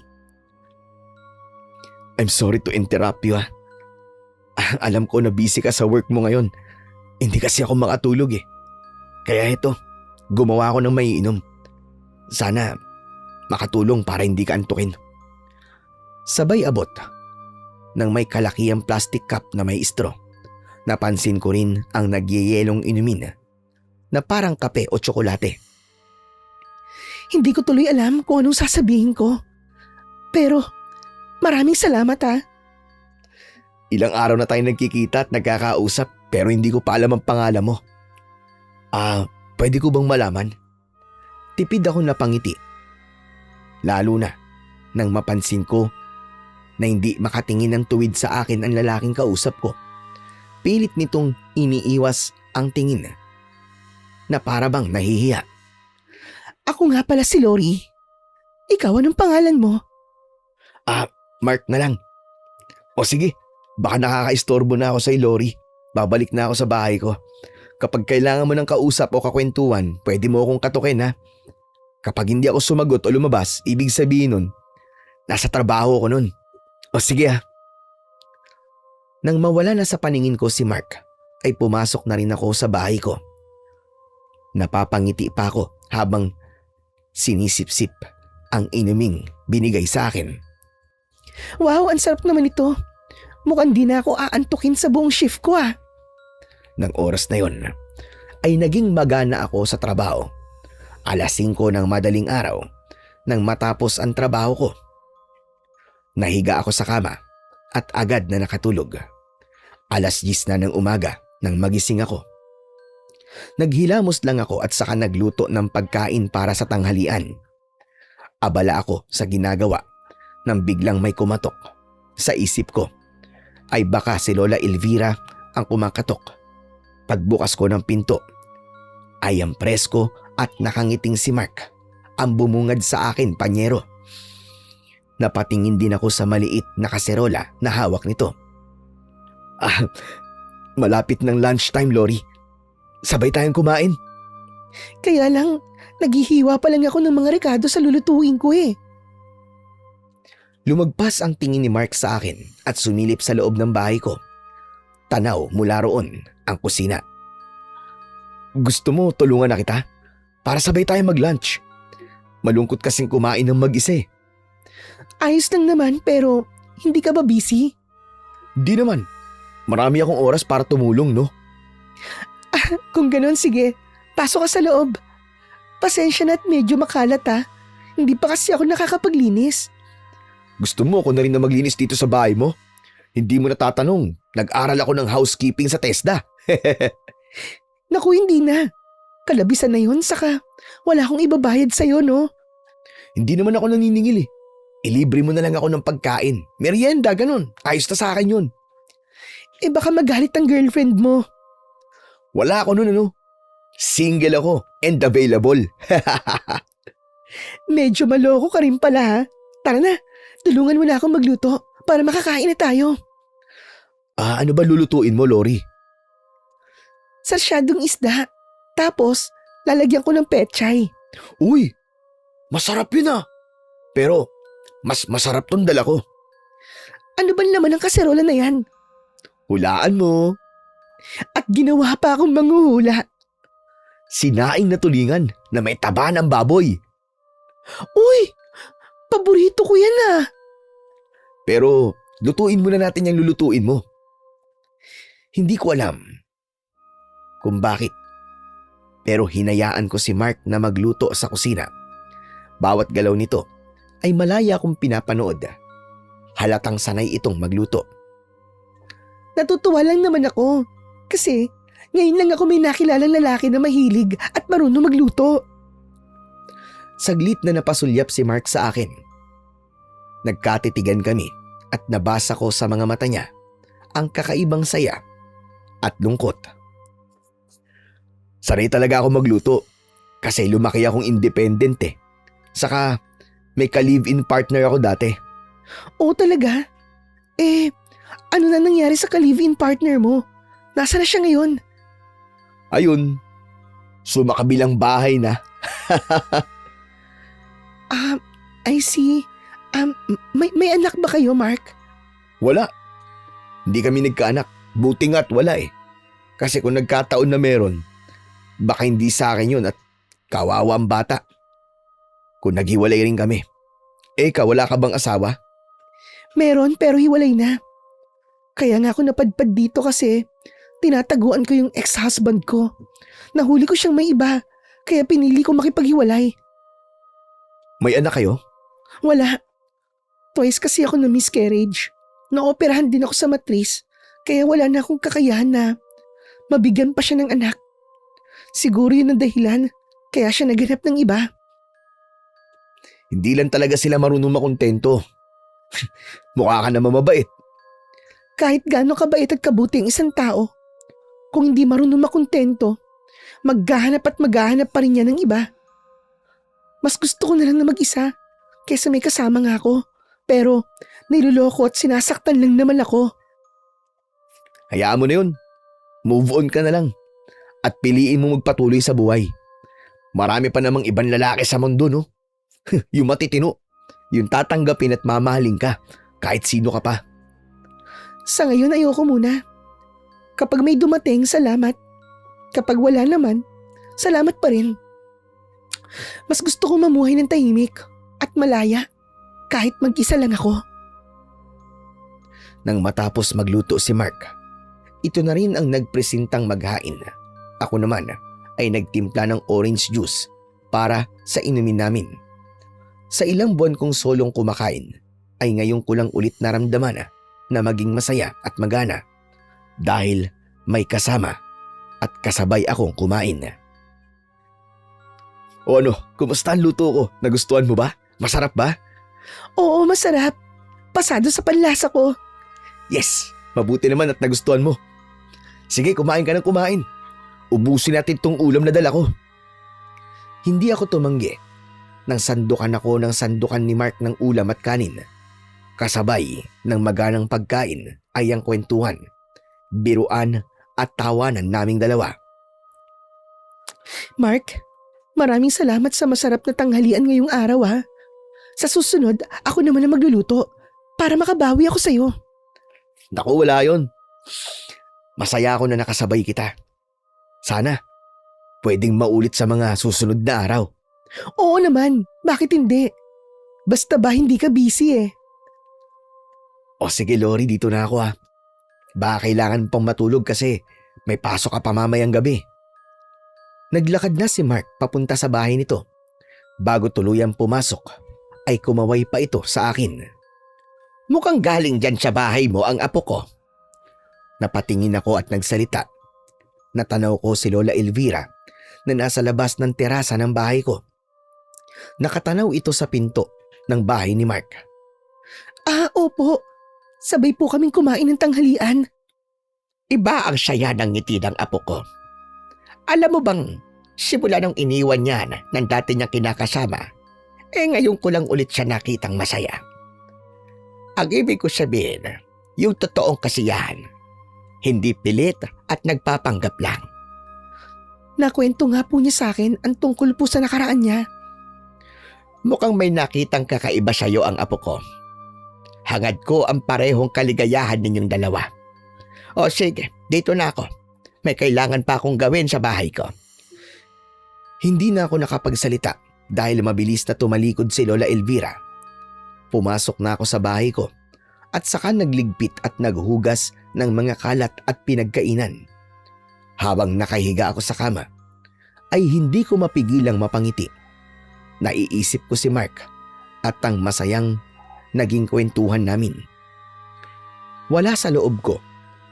Speaker 3: I'm sorry to interrupt you. Alam ko na busy ka sa work mo ngayon. Hindi kasi ako makatulog eh. Kaya ito, gumawa ako ng maiinom. Sana makatulong para hindi ka antukin. Sabay abot ng may kalakihang plastic cup na may straw. Napansin ko rin ang nagyeyelong inumin na parang kape o tsokolate.
Speaker 2: Hindi ko tuloy alam kung anong sasabihin ko. Pero maraming salamat ha.
Speaker 3: Ilang araw na tayo nagkikita at nagkakausap pero hindi ko pa alam ang pangalan mo. Pwede ko bang malaman? Tipid ako napangiti. Lalo na nang mapansin ko na hindi makatingin ng tuwid sa akin ang lalaking kausap ko. Pilit nitong iniiwas ang tingin na para bang nahihiya.
Speaker 2: Ako nga pala si Lori. Ikaw, anong pangalan mo?
Speaker 3: Mark na lang. O sige, baka nakakaistorbo na ako sa Lori. Babalik na ako sa bahay ko. Kapag kailangan mo ng kausap o kakwentuhan, pwede mo akong katukin ha. Kapag hindi ako sumagot o lumabas, ibig sabihin nun, nasa trabaho ko nun. O sige ha. Nang mawala na sa paningin ko si Mark, ay pumasok na rin ako sa bahay ko. Napapangiti pa ako habang sinisip-sip ang inuming binigay sa akin.
Speaker 2: Wow, ang sarap naman ito. Mukhang di na ako aantukin sa buong shift ko ah.
Speaker 3: Nang oras na yon, ay naging magana ako sa trabaho. 5:00 ng madaling araw nang matapos ang trabaho ko. Nahiga ako sa kama at agad na nakatulog. 10:00 na ng umaga nang magising ako. Naghilamos lang ako at saka nagluto ng pagkain para sa tanghalian. Abala ako sa ginagawa nang biglang may kumatok. Sa isip ko ay baka si Lola Elvira ang kumakatok. Pagbukas ko ng pinto ay ang presko at nakangiting si Mark ang bumungad sa akin, panyero. Napatingin din ako sa maliit na kaserola na hawak nito. Malapit ng lunchtime, Lori. Sabay tayong kumain.
Speaker 2: Kaya lang, naghihiwa pa lang ako ng mga rekado sa lulutuin ko eh.
Speaker 3: Lumagpas ang tingin ni Mark sa akin at sumilip sa loob ng bahay ko. Tanaw mula roon ang kusina. Gusto mo tulungan na kita? Para sabay tayong mag-lunch. Malungkot kasing kumain ng mag-isa eh.
Speaker 2: Ayos lang naman pero hindi ka ba busy?
Speaker 3: Di naman. Marami akong oras para tumulong, no?
Speaker 2: Kung ganon, sige. Pasok ka sa loob. Pasensya na at medyo makalat ha. Hindi pa kasi ako nakakapaglinis.
Speaker 3: Gusto mo ako na rin na maglinis dito sa bahay mo? Hindi mo natatanong. Nag-aral ako ng housekeeping sa TESDA.
Speaker 2: Naku, hindi na. Kalabisan na yun, saka wala akong ibabayad sa'yo, no?
Speaker 3: Hindi naman ako naniningil eh. Ilibre mo na lang ako ng pagkain. Merienda, ganun. Ayos na sa akin yun.
Speaker 2: Eh baka magalit ang girlfriend mo.
Speaker 3: Wala ako nun, ano? Single ako and available.
Speaker 2: Medyo maloko ka rin pala ha. Tara na, tulungan mo na akong magluto para makakain na tayo.
Speaker 3: Ano ba lulutuin mo, Lori?
Speaker 2: Sarsyadong isda. Tapos, lalagyan ko ng pechay.
Speaker 3: Uy, masarap yun ah. Pero, mas masarap tong dala ko.
Speaker 2: Ano ba naman ang kaserola na yan?
Speaker 3: Hulaan mo.
Speaker 2: At ginawa pa akong manghuhula.
Speaker 3: Sinaing na tulingan na may taba ng baboy.
Speaker 2: Uy, paborito ko yan ah.
Speaker 3: Pero, lutuin muna natin yung lulutuin mo. Hindi ko alam kung bakit. Pero hinayaan ko si Mark na magluto sa kusina. Bawat galaw nito ay malaya akong pinapanood. Halatang sanay itong magluto.
Speaker 2: Natutuwa lang naman ako. Kasi ngayon lang ako may nakilalang lalaki na mahilig at marunong magluto.
Speaker 3: Saglit na napasulyap si Mark sa akin. Nagkatitigan kami at nabasa ko sa mga mata niya ang kakaibang saya at lungkot. Sanay talaga ako magluto kasi lumaki akong independent eh. Saka may ka-live-in partner ako dati.
Speaker 2: Oo talaga? Ano na nangyari sa ka-live-in partner mo? Nasaan na siya ngayon?
Speaker 3: Ayun, sumakabilang bahay na.
Speaker 2: I see. May anak ba kayo, Mark?
Speaker 3: Wala. Hindi kami nagkaanak. Buti nga't wala eh. Kasi kung nagkataon na meron, baka hindi sa akin yun at kawawa ang bata. Kung naghiwalay rin kami. Ikaw, wala ka bang asawa?
Speaker 2: Meron pero hiwalay na. Kaya nga ako napadpad dito kasi tinataguan ko yung ex-husband ko. Nahuli ko siyang may iba, kaya pinili ko makipaghiwalay.
Speaker 3: May anak kayo?
Speaker 2: Wala. Twice kasi ako na miscarriage. Naoperahan din ako sa matris, kaya wala na akong kakayahan na mabigyan pa siya ng anak. Siguro yun ang dahilan, kaya siya naghanap ng iba.
Speaker 3: Hindi lang talaga sila marunong makontento. Mukha ka naman mabait.
Speaker 2: Kahit gaano kabait at kabuti ang isang tao, kung hindi marunong makontento, maghahanap pa rin niya ng iba. Mas gusto ko na lang na mag-isa kaysa may kasama nga ako. Pero niloloko at sinasaktan lang naman ako.
Speaker 3: Hayaan mo na yun. Move on ka na lang. At piliin mo magpatuloy sa buhay. Marami pa namang ibang lalaki sa mundo, no? Yung matitino. Yung tatanggapin at mamahalin ka kahit sino ka pa.
Speaker 2: Sa ngayon ayoko muna. Kapag may dumating, salamat. Kapag wala naman, salamat pa rin. Mas gusto ko mamuhay ng tahimik at malaya kahit mag-isa lang ako.
Speaker 3: Nang matapos magluto si Mark, ito na rin ang nagpresentang maghain. Ako naman ay nagtimpla ng orange juice para sa inumin namin. Sa ilang buwan kong solong kumakain, ay ngayon ko lang ulit naramdaman na maging masaya at magana dahil may kasama at kasabay akong kumain. O ano, kumusta ang luto ko? Nagustuhan mo ba? Masarap ba?
Speaker 2: Oo, masarap. Pasado sa panlasa ko.
Speaker 3: Yes, mabuti naman at nagustuhan mo. Sige, kumain ka ng kumain. Ubusin natin tong ulam na dala ko. Hindi ako tumanggi nang sandukan ako ng sandukan ni Mark ng ulam at kanin. Kasabay ng maganang pagkain ay ang kwentuhan, biruan at tawanan naming dalawa.
Speaker 2: Mark, maraming salamat sa masarap na tanghalian ngayong araw ha. Sa susunod, ako naman ang magluluto para makabawi ako sa'yo.
Speaker 3: Naku, wala yun. Masaya ako na nakasabay kita. Sana, pwedeng maulit sa mga susunod na araw.
Speaker 2: Oo naman, bakit hindi? Basta ba hindi ka busy eh.
Speaker 3: O sige Lori, dito na ako ha. Baka kailangan pang matulog kasi may pasok ka pa mamayang gabi. Naglakad na si Mark papunta sa bahay nito. Bago tuluyang pumasok, ay kumaway pa ito sa akin. Mukhang galing dyan sa bahay mo ang apo ko. Napatingin ako at nagsalita. Natanaw ko si Lola Elvira na nasa labas ng terasa ng bahay ko. Nakatanaw ito sa pinto ng bahay ni Mark.
Speaker 2: Opo. Sabay po kaming kumain ng tanghalian.
Speaker 3: Iba ang saya ng ngiti ng apo ko. Alam mo bang, simula nung iniwan niya ng dati niyang kinakasama, ngayon ko lang ulit siya nakitang masaya. Ang ibig ko sabihin, yung totoong kasiyahan, hindi pilit at nagpapanggap lang.
Speaker 2: Nakwento nga po niya sa akin ang tungkol po sa nakaraan niya.
Speaker 3: Mukhang may nakitang kakaiba sa'yo ang apo ko. Hangad ko ang parehong kaligayahan ninyong dalawa. O sige, dito na ako. May kailangan pa akong gawin sa bahay ko. Hindi na ako nakapagsalita dahil mabilis na tumalikod si Lola Elvira. Pumasok na ako sa bahay ko at saka nagligpit at naghugas ng mga kalat at pinagkainan. Habang nakahiga ako sa kama, ay hindi ko mapigilang mapangiti. Naiisip ko si Mark at ang masayang naging kwentuhan namin. Wala sa loob ko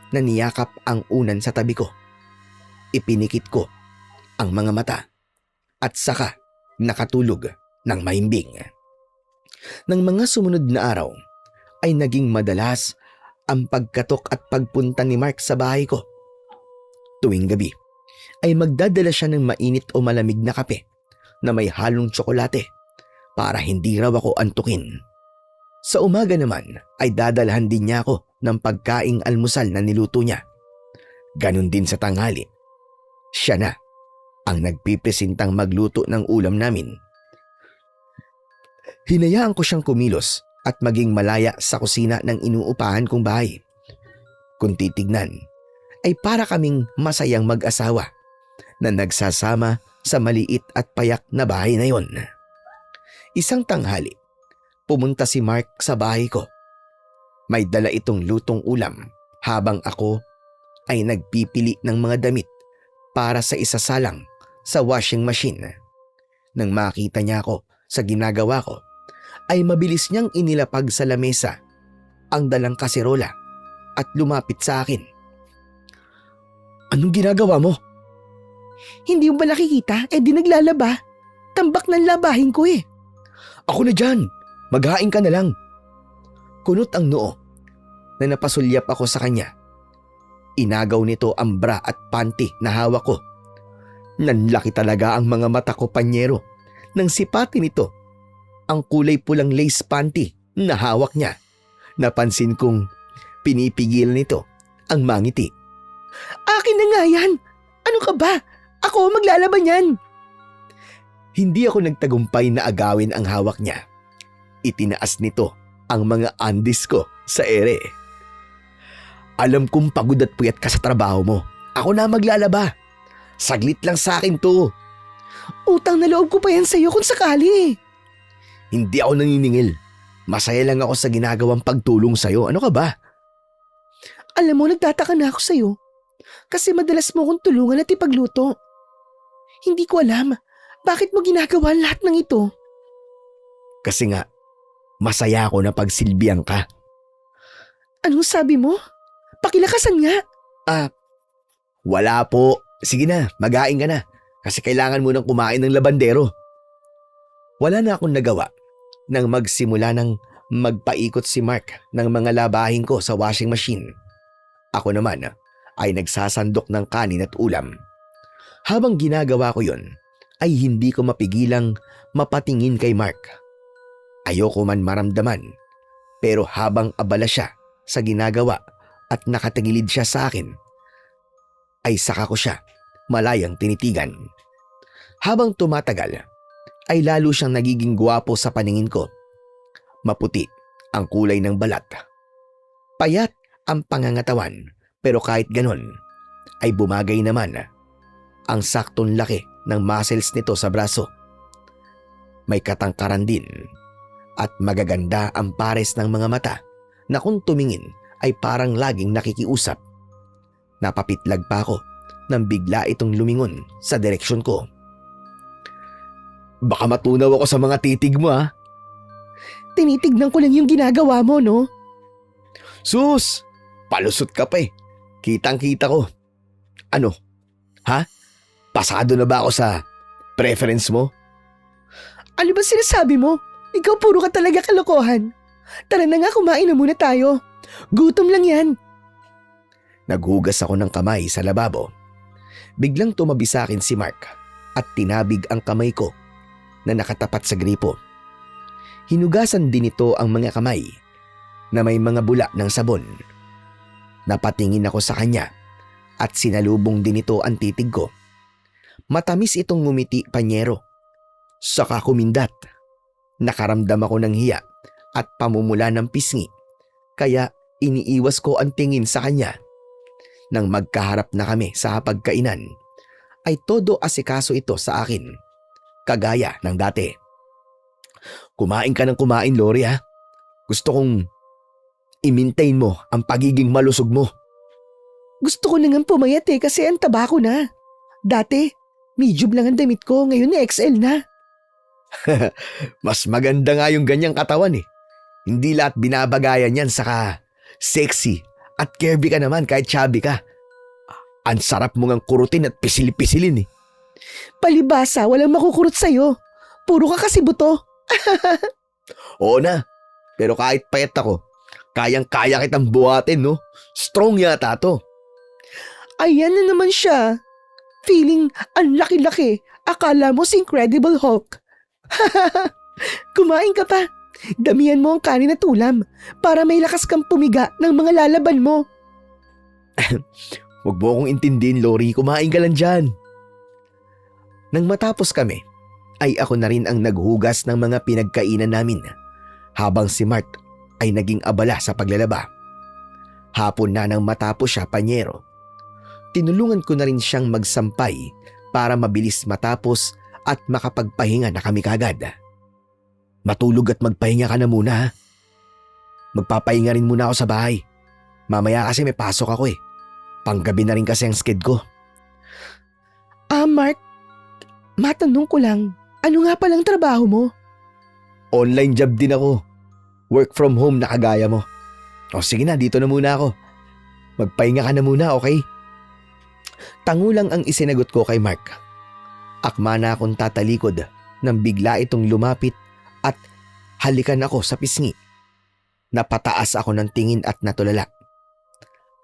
Speaker 3: na niyakap ang unan sa tabi ko. Ipinikit ko ang mga mata at saka nakatulog ng mahimbing. Nang mga sumunod na araw ay naging madalas ang pagkatok at pagpunta ni Mark sa bahay ko. Tuwing gabi ay magdadala siya ng mainit o malamig na kape na may halong tsokolate para hindi raw ako antukin. Sa umaga naman ay dadalhan din niya ako ng pagkaing almusal na niluto niya. Ganon din sa tanghali. Siya na ang nagpipresentang magluto ng ulam namin. Hinayaan ko siyang kumilos at maging malaya sa kusina ng inuupahan kong bahay. Kung titignan, ay para kaming masayang mag-asawa na nagsasama sa maliit at payak na bahay na yon. Isang tanghali, pumunta si Mark sa bahay ko. May dala itong lutong ulam habang ako ay nagpipili ng mga damit para sa isasalang sa washing machine. Nang makita niya ako sa ginagawa ko, ay mabilis niyang inilapag sa lamesa ang dalang kaserola at lumapit sa akin. Anong ginagawa mo?
Speaker 2: Hindi mo ba nakikita? Di naglalaba. Tambak ng labahin ko eh.
Speaker 3: Ako na dyan, maghain ka na lang. Kunot ang noo na napasulyap ako sa kanya. Inagaw nito ang bra at panty na hawak ko. Nanlaki talaga ang mga mata ko, panyero, nang sipati nito ang kulay pulang lace panty na hawak niya. Napansin kong pinipigil nito ang mangiti.
Speaker 2: Akin na nga yan. Ano ka ba? Ako maglalaban yan.
Speaker 3: Hindi ako nagtagumpay na agawin ang hawak niya. Itinaas nito ang mga andis ko sa ere. Alam kong pagod at puyat ka sa trabaho mo. Ako na maglalaba. Saglit lang sa akin to.
Speaker 2: Utang na loob ko pa yan sa'yo kung sakali.
Speaker 3: Hindi ako naniningil. Masaya lang ako sa ginagawang pagtulong sa'yo. Ano ka ba?
Speaker 2: Alam mo, nagtataka na ako sa'yo. Kasi madalas mo kong tulungan at ipagluto. Hindi ko alam, bakit mo ginagawa ang lahat ng ito?
Speaker 3: Kasi nga, masaya ako na pagsilbihan ka.
Speaker 2: Anong sabi mo? Pakilakasan nga.
Speaker 3: Wala po. Sige na, maghain ka na. Kasi kailangan mo nang kumain ng labandero. Wala na akong nagawa nang magsimula ng magpaikot si Mark ng mga labahin ko sa washing machine. Ako naman ay nagsasandok ng kanin at ulam. Habang ginagawa ko yon, ay hindi ko mapigilang mapatingin kay Mark. Ayoko man maramdaman, pero habang abala siya sa ginagawa at nakatagilid siya sa akin, ay saka ko siya malayang tinitigan. Habang tumatagal, ay lalo siyang nagiging gwapo sa paningin ko. Maputi ang kulay ng balat. Payat ang pangangatawan, pero kahit ganon, ay bumagay naman ang saktong laki ng muscles nito sa braso. May katangkaran din at magaganda ang pares ng mga mata na kung tumingin ay parang laging nakikiusap. Napapitlag pa ako nang bigla itong lumingon sa direksyon ko. Baka matunaw ako sa mga titig mo, ha?
Speaker 2: Tinitignan ko lang yung ginagawa mo, no?
Speaker 3: Sus! Palusot ka pa eh. Kitang-kita ko. Ano? Ha? Pasado na ba ako sa preference mo?
Speaker 2: Ano ba sinasabi mo? Ikaw puro ka talaga kalokohan. Tara na nga, kumain na muna tayo. Gutom lang yan.
Speaker 3: Naghugas ako ng kamay sa lababo. Biglang tumabi sa akin si Mark at tinabig ang kamay ko na nakatapat sa gripo. Hinugasan din ito ang mga kamay na may mga bula ng sabon. Napatingin ako sa kanya at sinalubong din ito ang titig ko. Matamis itong ngumiti, panyero. Saka kumindat. Nakaramdam ako ng hiya at pamumula ng pisngi, kaya iniiwas ko ang tingin sa kanya. Nang magkaharap na kami sa hapagkainan, ay todo asikaso ito sa akin, kagaya ng dati. Kumain ka ng kumain, Lori, ha? Gusto kong i-maintain mo ang pagiging malusog mo.
Speaker 2: Gusto ko na nga pumayat kasi ang taba ko na. Dati, medium lang ang damit ko, ngayon XL na.
Speaker 3: Mas maganda nga yung ganyang katawan eh. Hindi lahat binabagayan yan, saka sexy at curvy ka naman kahit chubby ka. Ang sarap mo ngang kurutin at pisil-pisilin eh.
Speaker 2: Palibasa, walang makukurot sa'yo. Puro ka kasi buto.
Speaker 3: Oo na, pero kahit payat ako, kayang-kaya kitang buhatin, no? Strong yata to.
Speaker 2: Ayan na naman siya. Feeling ang laki-laki. Akala mo si Incredible Hulk. Kumain ka pa. Damihan mo ang kanin at ulam para may lakas kang pumiga ng mga lalaban mo.
Speaker 3: Huwag mo akong intindihin, Lori. Kumain ka lang dyan. Nang matapos kami, ay ako na rin ang naghugas ng mga pinagkainan namin habang si Mark ay naging abala sa paglalaba. Hapon na nang matapos siya, Panyero. Tinulungan ko na rin siyang magsampay para mabilis matapos at makapagpahinga na kami kagad. Matulog at magpahinga ka na muna, ha? Magpapahinga rin muna ako sa bahay. Mamaya kasi may pasok ako eh. Panggabi na rin kasi ang sked ko.
Speaker 2: Mark, matanong ko lang, ano nga palang trabaho mo?
Speaker 3: Online job din ako. Work from home na kagaya mo. O sige na, dito na muna ako. Magpahinga ka na muna, okay? Tangulang ang isinagot ko kay Mark. Akma na akong tatalikod nang bigla itong lumapit at halikan ako sa pisngi. Napataas ako ng tingin at natulala.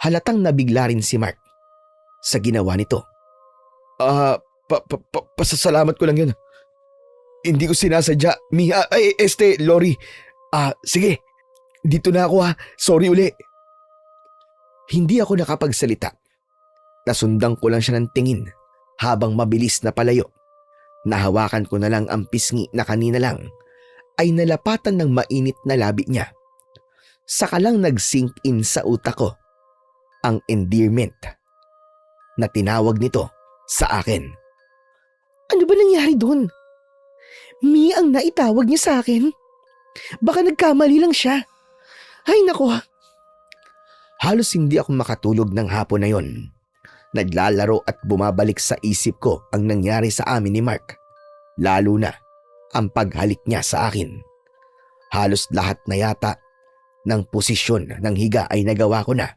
Speaker 3: Halatang nabigla rin si Mark sa ginawa nito. Pasasalamat ko lang yun. Hindi ko sinasadya. Lori. Sige. Dito na ako, ha. Sorry uli. Hindi ako nakapagsalita. Nasundan ko lang siya ng tingin habang mabilis na palayo. Nahawakan ko na lang ang pisngi na kanina lang ay nalapatan ng mainit na labi niya. Saka lang nag-sink in sa utak ko ang endearment na tinawag nito sa akin.
Speaker 2: Ano ba nangyari doon? Mi ang naitawag niya sa akin? Baka nagkamali lang siya. Ay nako.
Speaker 3: Halos hindi ako makatulog ng hapon na yon. Naglalaro at bumabalik sa isip ko ang nangyari sa amin ni Mark. Lalo na ang paghalik niya sa akin. Halos lahat na yata ng posisyon ng higa ay nagawa ko na.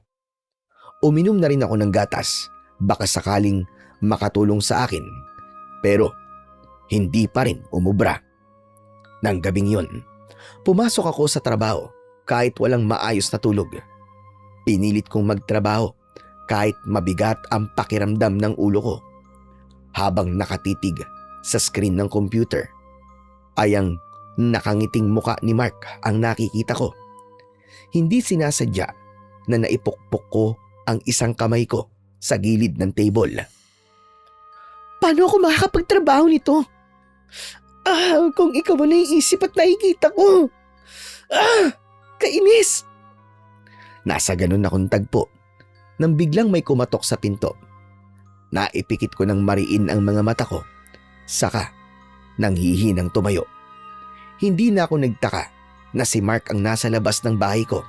Speaker 3: Uminom na rin ako ng gatas, baka sakaling makatulong sa akin. Pero hindi pa rin umubra. Nang gabing yon, pumasok ako sa trabaho kahit walang maayos na tulog. Pinilit kong magtrabaho kahit mabigat ang pakiramdam ng ulo ko. Habang nakatitig sa screen ng computer, ay ang nakangiting muka ni Mark ang nakikita ko. Hindi sinasadya na naipukpok ko ang isang kamay ko sa gilid ng table.
Speaker 2: Paano ako makakapagtrabaho nito? Kung ikaw ang naiisip at nakikita ko. Kainis!
Speaker 3: Nasa ganun akong tagpo nang biglang may kumatok sa pinto. Naipikit ko ng mariin ang mga mata ko. Saka nang hihinang tumayo. Hindi na ako nagtaka na si Mark ang nasa labas ng bahay ko.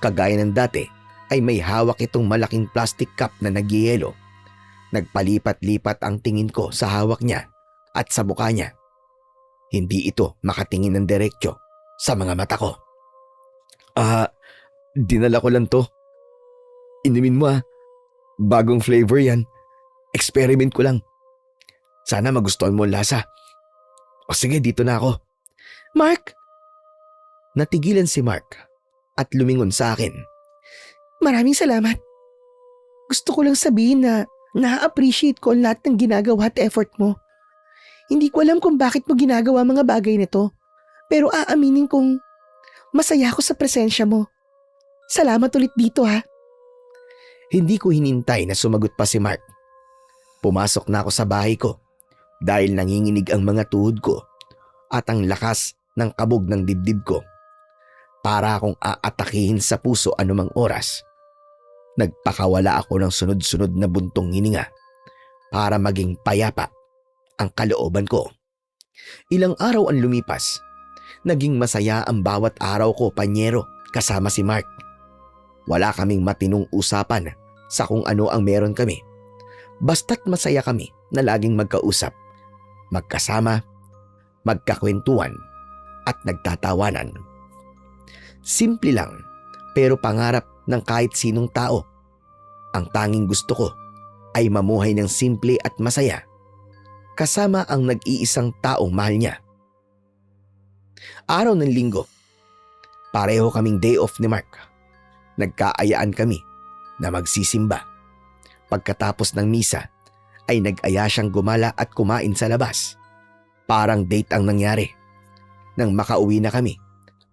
Speaker 3: Kagaya ng dati ay may hawak itong malaking plastic cup na nagyayelo. Nagpalipat-lipat ang tingin ko sa hawak niya at sa mukha niya. Hindi ito makatingin ng diretsyo sa mga mata ko. Dinala ko lang to. Inumin mo, ha. Bagong flavor yan. Experiment ko lang. Sana magustuhan mo ang lasa. O sige, dito na ako.
Speaker 2: Mark!
Speaker 3: Natigilan si Mark at lumingon sa akin.
Speaker 2: Maraming salamat. Gusto ko lang sabihin na na-appreciate ko ang lahat ng ginagawa at effort mo. Hindi ko alam kung bakit mo ginagawa mga bagay nito, pero aaminin kong masaya ako sa presensya mo. Salamat ulit dito, ha.
Speaker 3: Hindi ko hinintay na sumagot pa si Mark. Pumasok na ako sa bahay ko dahil nanginginig ang mga tuhod ko at ang lakas ng kabog ng dibdib ko. Para akong aatakihin sa puso anumang oras. Nagpakawala ako ng sunod-sunod na buntong hininga para maging payapa ang kalooban ko. Ilang araw ang lumipas. Naging masaya ang bawat araw ko, Panyero, kasama si Mark. Wala kaming matinong usapan sa kung ano ang meron kami. Basta't masaya kami na laging magkausap, magkasama, magkakwentuhan at nagtatawanan. Simple lang pero pangarap ng kahit sinong tao. Ang tanging gusto ko ay mamuhay ng simple at masaya kasama ang nag-iisang taong mahal niya. Araw ng linggo, pareho kaming day off ni Mark. Nagkaayaan kami na magsisimba. Pagkatapos ng misa ay nag-aya siyang gumala at kumain sa labas. Parang date ang nangyari. Nang makauwi na kami,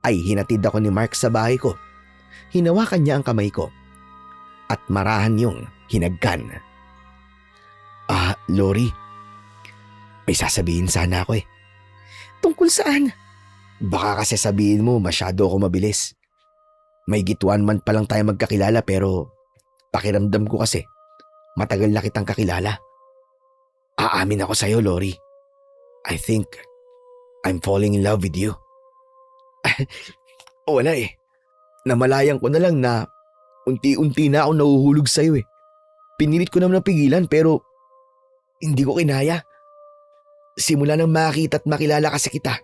Speaker 3: ay hinatid ako ni Mark sa bahay ko. Hinawakan niya ang kamay ko at marahan niyong hinagkan. Lori, may sasabihin sana ako eh.
Speaker 2: Tungkol saan?
Speaker 3: Baka kasi sabihin mo masyado ako mabilis. May gituan man pa lang tayo magkakilala pero pakiramdam ko kasi matagal na kitang kakilala. Aamin ako sa'yo, Lori. I think I'm falling in love with you. Wala eh. Namalayan ko na lang na unti-unti na ako nahuhulog sa'yo eh. Pinilit ko naman na pigilan pero hindi ko kinaya. Simula nang makita at makilala kasi kita,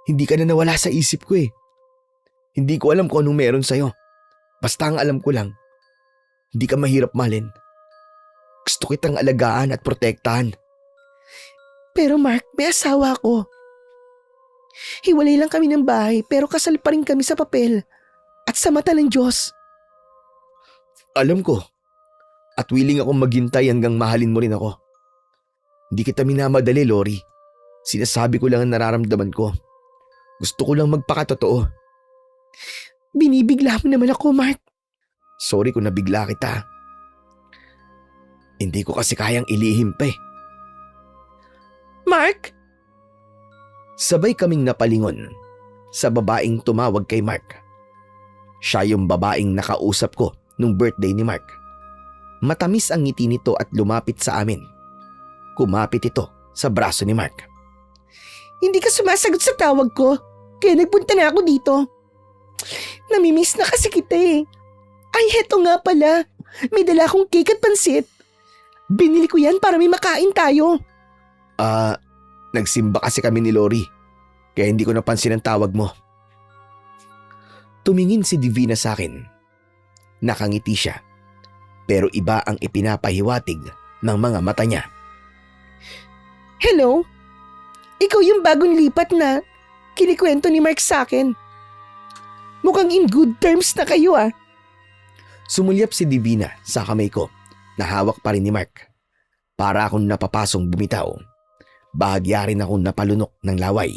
Speaker 3: hindi ka na nawala sa isip ko eh. Hindi ko alam kung anong meron sa'yo. Basta ang alam ko lang, hindi ka mahirap mahalin. Gusto kitang alagaan at protektahan.
Speaker 2: Pero Mark, may asawa ako. Hiwalay lang kami ng bahay pero kasal pa rin kami sa papel at sa mata ng Diyos.
Speaker 3: Alam ko. At willing akong maghintay hanggang mahalin mo rin ako. Hindi kita minamadali, Lori. Sinasabi ko lang ang nararamdaman ko. Gusto ko lang magpakatotoo.
Speaker 2: Binibigla mo naman ako, Mark.
Speaker 3: Sorry kung nabigla kita. Hindi ko kasi kayang ilihim pa eh.
Speaker 2: Mark?
Speaker 3: Sabay kaming napalingon sa babaeng tumawag kay Mark. Siya yung babaeng nakausap ko nung birthday ni Mark. Matamis ang ngiti nito at lumapit sa amin. Kumapit ito sa braso ni Mark.
Speaker 2: Hindi ka sumasagot sa tawag ko, kaya nagpunta na ako dito. Namimiss na kasi kita eh. Ay, heto nga pala. May dala akong cake at pansit. Binili ko yan para may makain tayo.
Speaker 3: Nagsimba kasi kami ni Lori, kaya hindi ko napansin ang tawag mo. Tumingin si Divina sa akin. Nakangiti siya, pero iba ang ipinapahiwatig ng mga mata niya.
Speaker 2: Hello? Ikaw yung bagong lipat na kinikwento ni Mark sa akin. Mukhang in good terms na kayo ah.
Speaker 3: Sumulyap si Divina sa kamay ko na hawak pa rin ni Mark. Para akong napapasong bumitaw. Bahagya rin akong napalunok ng laway.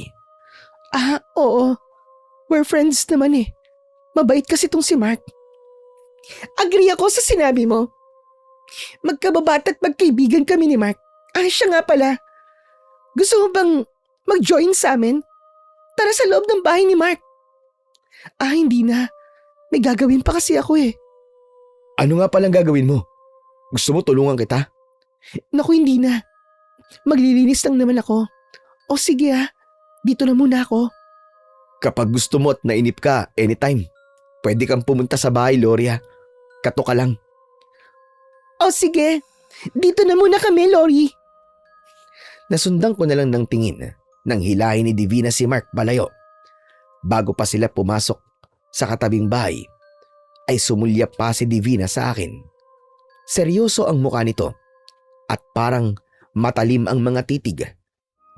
Speaker 2: Oo. We're friends naman eh. Mabait kasi tong si Mark. Agree ako sa sinabi mo. Magkababat at magkaibigan kami ni Mark. Siya nga pala. Gusto mo bang mag-join sa amin? Tara sa loob ng bahay ni Mark. Hindi na. May gagawin pa kasi ako eh.
Speaker 3: Ano nga palang gagawin mo? Gusto mo tulungan kita?
Speaker 2: Naku, hindi na. Maglilinis lang naman ako. O sige dito na muna ako.
Speaker 3: Kapag gusto mo at nainip ka, anytime. Pwede kang pumunta sa bahay, Loria. Kato ka lang.
Speaker 2: O sige, dito na muna kami, Lori.
Speaker 3: Nasundan ko na lang ng tingin nang hilahin ni Divina si Mark palayo. Bago pa sila pumasok sa katabing bahay, ay sumulyap pa si Divina sa akin. Seryoso ang mukha nito at parang matalim ang mga titig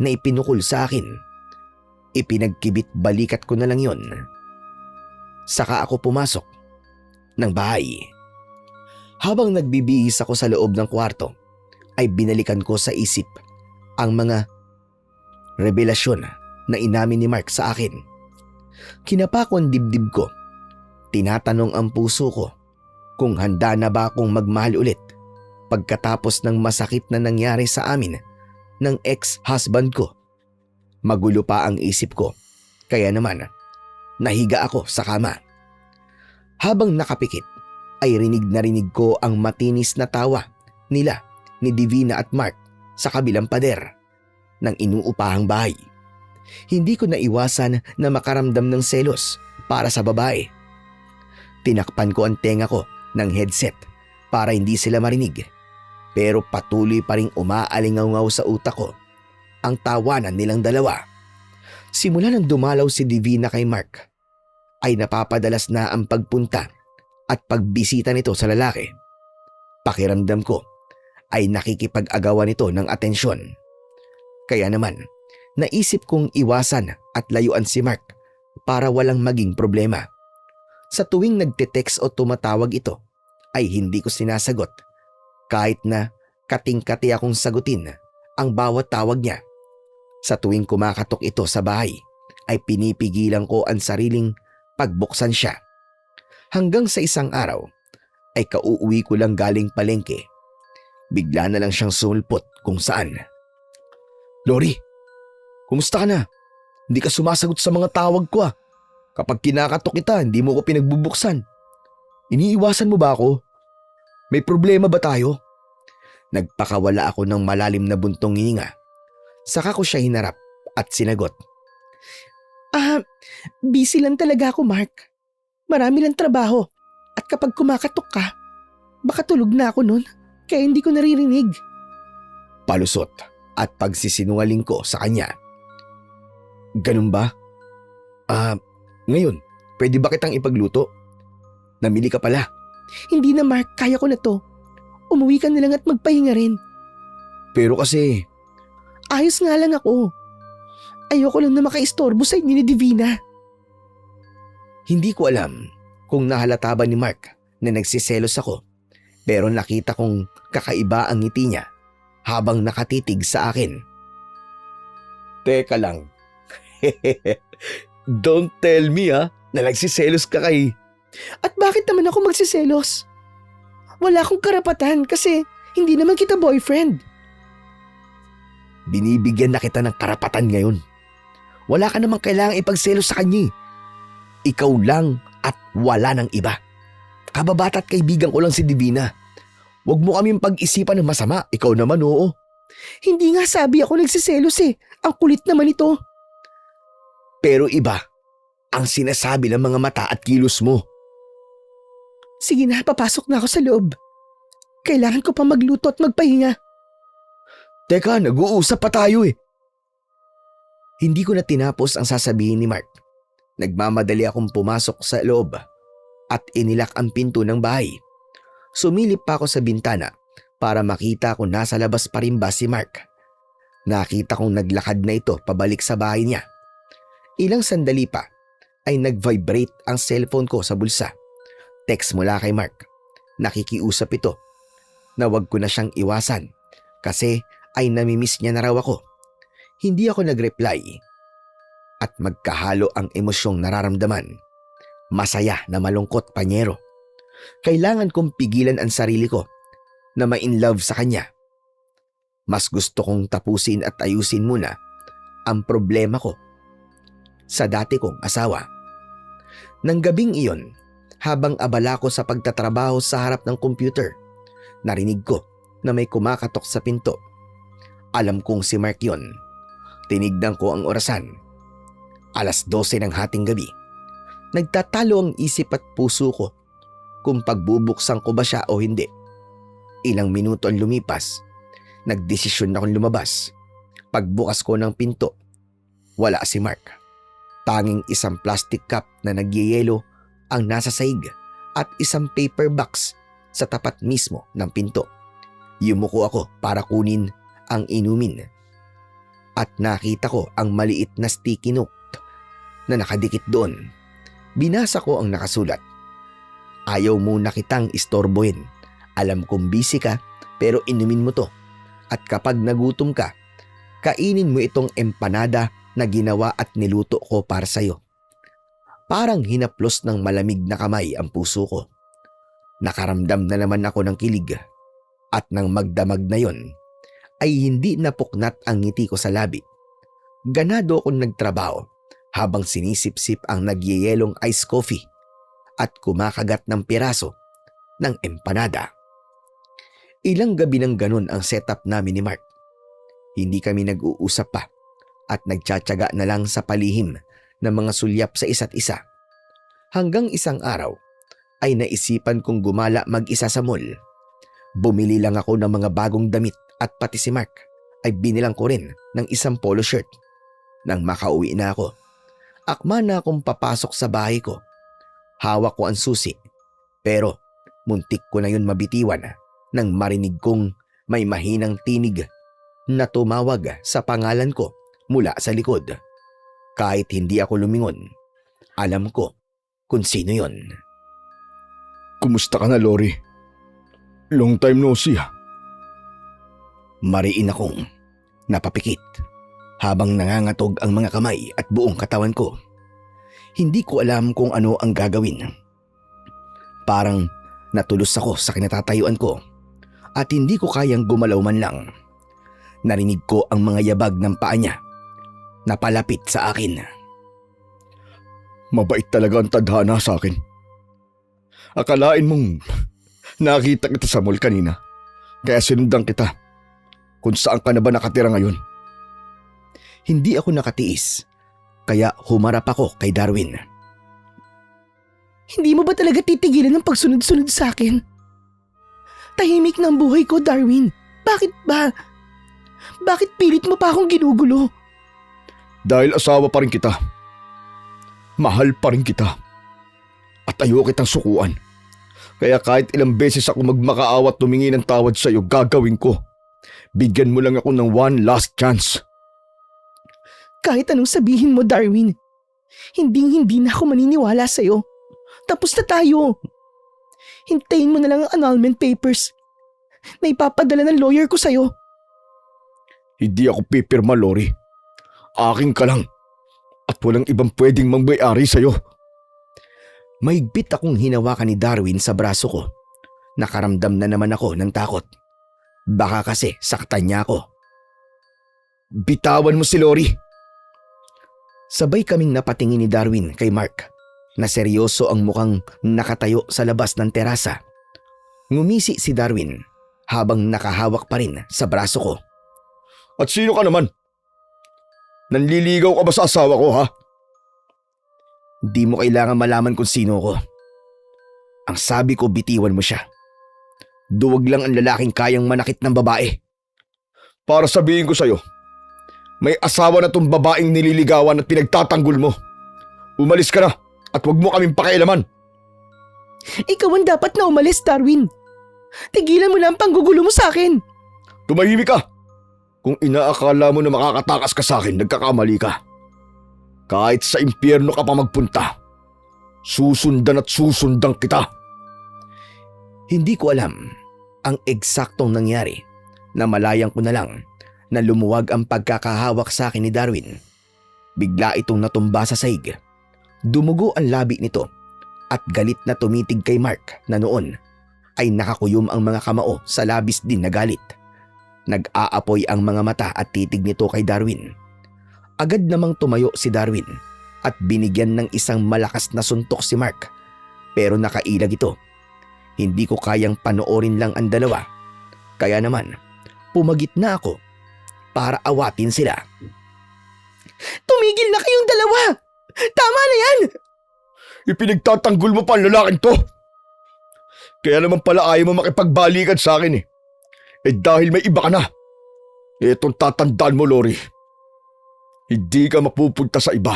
Speaker 3: na ipinukol sa akin. Ipinagkibit balikat ko na lang yon. Saka ako pumasok ng bahay. Habang nagbibihis ako sa loob ng kwarto, ay binalikan ko sa isip ang mga revelasyon na inamin ni Mark sa akin. Kinapa ko ang dibdib ko. Tinatanong ang puso ko kung handa na ba akong magmahal ulit pagkatapos ng masakit na nangyari sa amin ng ex-husband ko. Magulo pa ang isip ko, kaya naman nahiga ako sa kama. Habang nakapikit ay rinig ko ang matinis na tawa nila ni Divina at Mark sa kabilang pader ng inuupahang bahay. Hindi ko naiwasan na makaramdam ng selos para sa babae. Tinakpan ko ang tenga ko ng headset para hindi sila marinig. Pero patuloy pa ring umaalingaw sa utak ko ang tawanan nilang dalawa. Simula nang dumalaw si Divina kay Mark, ay napapadalas na ang pagpunta at pagbisita nito sa lalaki. Pakiramdam ko ay nakikipag-agawan ito ng atensyon. Kaya naman, naisip kong iwasan at layuan si Mark para walang maging problema. Sa tuwing nagte-text o tumatawag ito, ay hindi ko sinasagot kahit na kating-kati akong sagutin ang bawat tawag niya. Sa tuwing kumakatok ito sa bahay, ay pinipigilan ko ang sariling pagbuksan siya. Hanggang sa isang araw ay kauuwi ko lang galing palengke. Bigla na lang siyang sumulpot kung saan. Lori, kumusta ka na? Hindi ka sumasagot sa mga tawag ko ah. Kapag kinakatok kita, hindi mo ko pinagbubuksan. Iniiwasan mo ba ako? May problema ba tayo? Nagpakawala ako ng malalim na buntong hininga. Saka ko siya hinarap at sinagot.
Speaker 2: Busy lang talaga ako, Mark. Marami lang trabaho. At kapag kumakatok ka, baka tulog na ako nun, kaya hindi ko naririnig.
Speaker 3: Palusot at pagsisinungaling ko sa kanya. Ganun ba? Ngayon, pwede ba kitang ipagluto? Namili ka pala.
Speaker 2: Hindi na, Mark. Kaya ko na to. Umuwi ka na lang at magpahinga rin.
Speaker 3: Pero kasi,
Speaker 2: Ayos nga lang ako. Ayoko lang na makaistorbo sa inyo ni Divina.
Speaker 3: hindi ko alam kung nahalata ba ni Mark na nagsiselos ako, pero nakita kong kakaiba ang ngiti niya habang nakatitig sa akin. Teka lang. Don't tell me na nagsiselos ka kay...
Speaker 2: At bakit naman ako magsiselos? Wala akong karapatan kasi hindi naman kita boyfriend.
Speaker 3: Binibigyan na kita ng karapatan ngayon. Wala ka namang kailangang ipagselos sa kanya. Ikaw lang at wala ng iba. Kababata at kaibigan ko lang si Divina. Huwag mo kaming pag-isipan ng masama. Ikaw naman, oo.
Speaker 2: Hindi nga sabi ako nagsiselos eh. Ang kulit naman ito.
Speaker 3: Pero iba ang sinasabi ng mga mata at kilos mo.
Speaker 2: Sige na, papasok na ako sa loob. Kailangan ko pa magluto at magpahinga.
Speaker 3: Teka, nag-uusap pa tayo eh. Hindi ko na tinapos ang sasabihin ni Mark. Nagmamadali akong pumasok sa loob at inilak ang pinto ng bahay. Sumilip pa ako sa bintana para makita kung nasa labas pa rin ba si Mark. Nakita kong naglakad na ito pabalik sa bahay niya. Ilang sandali pa ay nag-vibrate ang cellphone ko sa bulsa. Text mula kay Mark. Nakikiusap ito na wag ko na siyang iwasan kasi ay namimiss niya na raw ako. Hindi ako nag-reply at magkahalo ang emosyong nararamdaman. Masaya na malungkot, panyero. Kailangan kong pigilan ang sarili ko na ma-inlove sa kanya. Mas gusto kong tapusin at ayusin muna ang problema ko sa dati kong asawa. Nang gabing iyon, habang abala ko sa pagtatrabaho sa harap ng computer, narinig ko na may kumakatok sa pinto. Alam kong si Mark yon. Tinignan ko ang orasan. 12:00 ng hating gabi. Nagtatalo ang isip at puso ko kung pagbubuksan ko ba siya o hindi. Ilang minuto ang lumipas. Nagdesisyon akong lumabas. Pagbukas ko ng pinto, wala si Mark. Tanging isang plastic cup na nagyayelo ang nasa sahig at isang paper box sa tapat mismo ng pinto. Yumuko ako para kunin ang inumin. At nakita ko ang maliit na sticky note na nakadikit doon. Binasa ko ang nakasulat. Ayaw muna kitang istorbohin. Alam kong busy ka pero inumin mo to. At kapag nagutom ka, kainin mo itong empanada na ginawa at niluto ko para sa'yo. Parang hinaplos ng malamig na kamay ang puso ko. Nakaramdam na naman ako ng kilig. At nang magdamag na yon, ay hindi napuknat ang ngiti ko sa labi. Ganado akong nagtrabaho habang sinisip-sip ang nagyayelong iced coffee at kumakagat ng piraso ng empanada. Ilang gabi ng ganun ang setup namin ni Mark. Hindi kami nag-uusap pa at nagtsatsaga na lang sa palihim ng mga sulyap sa isa't isa. Hanggang isang araw ay naisipan kong gumala mag-isa sa mall. Bumili lang ako ng mga bagong damit at pati si Mark ay binilang ko rin ng isang polo shirt. Nang makauwi na ako, akma na akong papasok sa bahay ko. Hawak ko ang susi pero muntik ko na yun mabitiwan nang marinig kong may mahinang tinig na tumawag sa pangalan ko mula sa likod. Kahit hindi ako lumingon, alam ko kung sino yon.
Speaker 1: Kumusta ka na, Lori? Long time no see.
Speaker 3: Mariin akong napapikit. habang nangangatog ang mga kamay at buong katawan ko. Hindi ko alam kung ano ang gagawin. Parang natulos ako sa kinatatayuan ko at hindi ko kayang gumalaw man lang. Narinig ko ang mga yabag ng paa niya na palapit sa akin.
Speaker 1: Mabait talaga ang tadhana sa akin. Akalain mong nakita kita sa mall kanina, kaya sinundan kita. Kung saan ka na ba nakatira ngayon?
Speaker 3: Hindi ako nakatiis, kaya humarap ako kay Darwin.
Speaker 2: Hindi mo ba talaga titigilan ng pagsunod-sunod sa akin? Tahimik na ang buhay ko, Darwin. Bakit ba? Bakit pilit mo pa akong ginugulo?
Speaker 1: Dahil asawa pa rin kita. Mahal pa rin kita. At ayoko kitang sukuan. Kaya kahit ilang beses ako magmakaawa at tumingi ng tawad sa iyo, gagawin ko. Bigyan mo lang ako ng one last chance.
Speaker 2: Kahit anong sabihin mo, Darwin, hindi na ako maniniwala sa'yo. Tapos na tayo. Hintayin mo na lang ang annulment papers na ipapadala ng lawyer ko sa'yo.
Speaker 1: Hindi ako pipirma, Lori. Akin ka lang. At walang ibang pwedeng mangbayari sa'yo.
Speaker 3: Mahigpit akong hinawakan ni Darwin sa braso ko. Nakaramdam na naman ako ng takot. Baka kasi saktan niya ako.
Speaker 1: Bitawan mo si Lori.
Speaker 3: Sabay kaming napatingin ni Darwin kay Mark na seryoso ang mukhang nakatayo sa labas ng terasa. Ngumisi si Darwin habang nakahawak pa rin sa braso ko.
Speaker 1: At sino ka naman? Nanliligaw ka ba sa asawa ko, ha?
Speaker 3: Di mo kailangan malaman kung sino ko. Ang sabi ko, bitiwan mo siya. Duwag lang ang lalaking kayang manakit ng babae.
Speaker 1: Para sabihin ko sa'yo, may asawa na tong babaeng nililigawan at pinagtatanggol mo. Umalis ka na at huwag mo kaming pakialaman.
Speaker 2: Ikaw ang dapat na umalis, Darwin. Tigilan mo na ang panggugulo mo sa akin.
Speaker 1: Tumahimik ka. Kung inaakala mo na makakatakas ka sa akin, nagkakamali ka. Kahit sa impyerno ka pa magpunta, susundan at susundan kita.
Speaker 3: Hindi ko alam ang eksaktong nangyari na malayang ko na lang na lumuwag ang pagkakahawak sa akin ni Darwin. Bigla itong natumba sa sahig. Dumugo ang labi nito at galit na tumitig kay Mark na noon ay nakakuyom ang mga kamao sa labis din na galit. Nag-aapoy ang mga mata at titig nito kay Darwin. Agad namang tumayo si Darwin at binigyan ng isang malakas na suntok si Mark. Pero nakailag ito. Hindi ko kayang panoorin lang ang dalawa. Kaya naman, pumagit na ako para awatin sila.
Speaker 2: Tumigil na kayong dalawa! Tama na yan!
Speaker 1: Ipinagtatanggol mo pa ang lalaking to. Kaya naman pala ayaw mo makipagbalikan sa akin eh. Dahil may iba ka na. Itong tatandaan mo, Lori. Hindi ka mapupunta sa iba.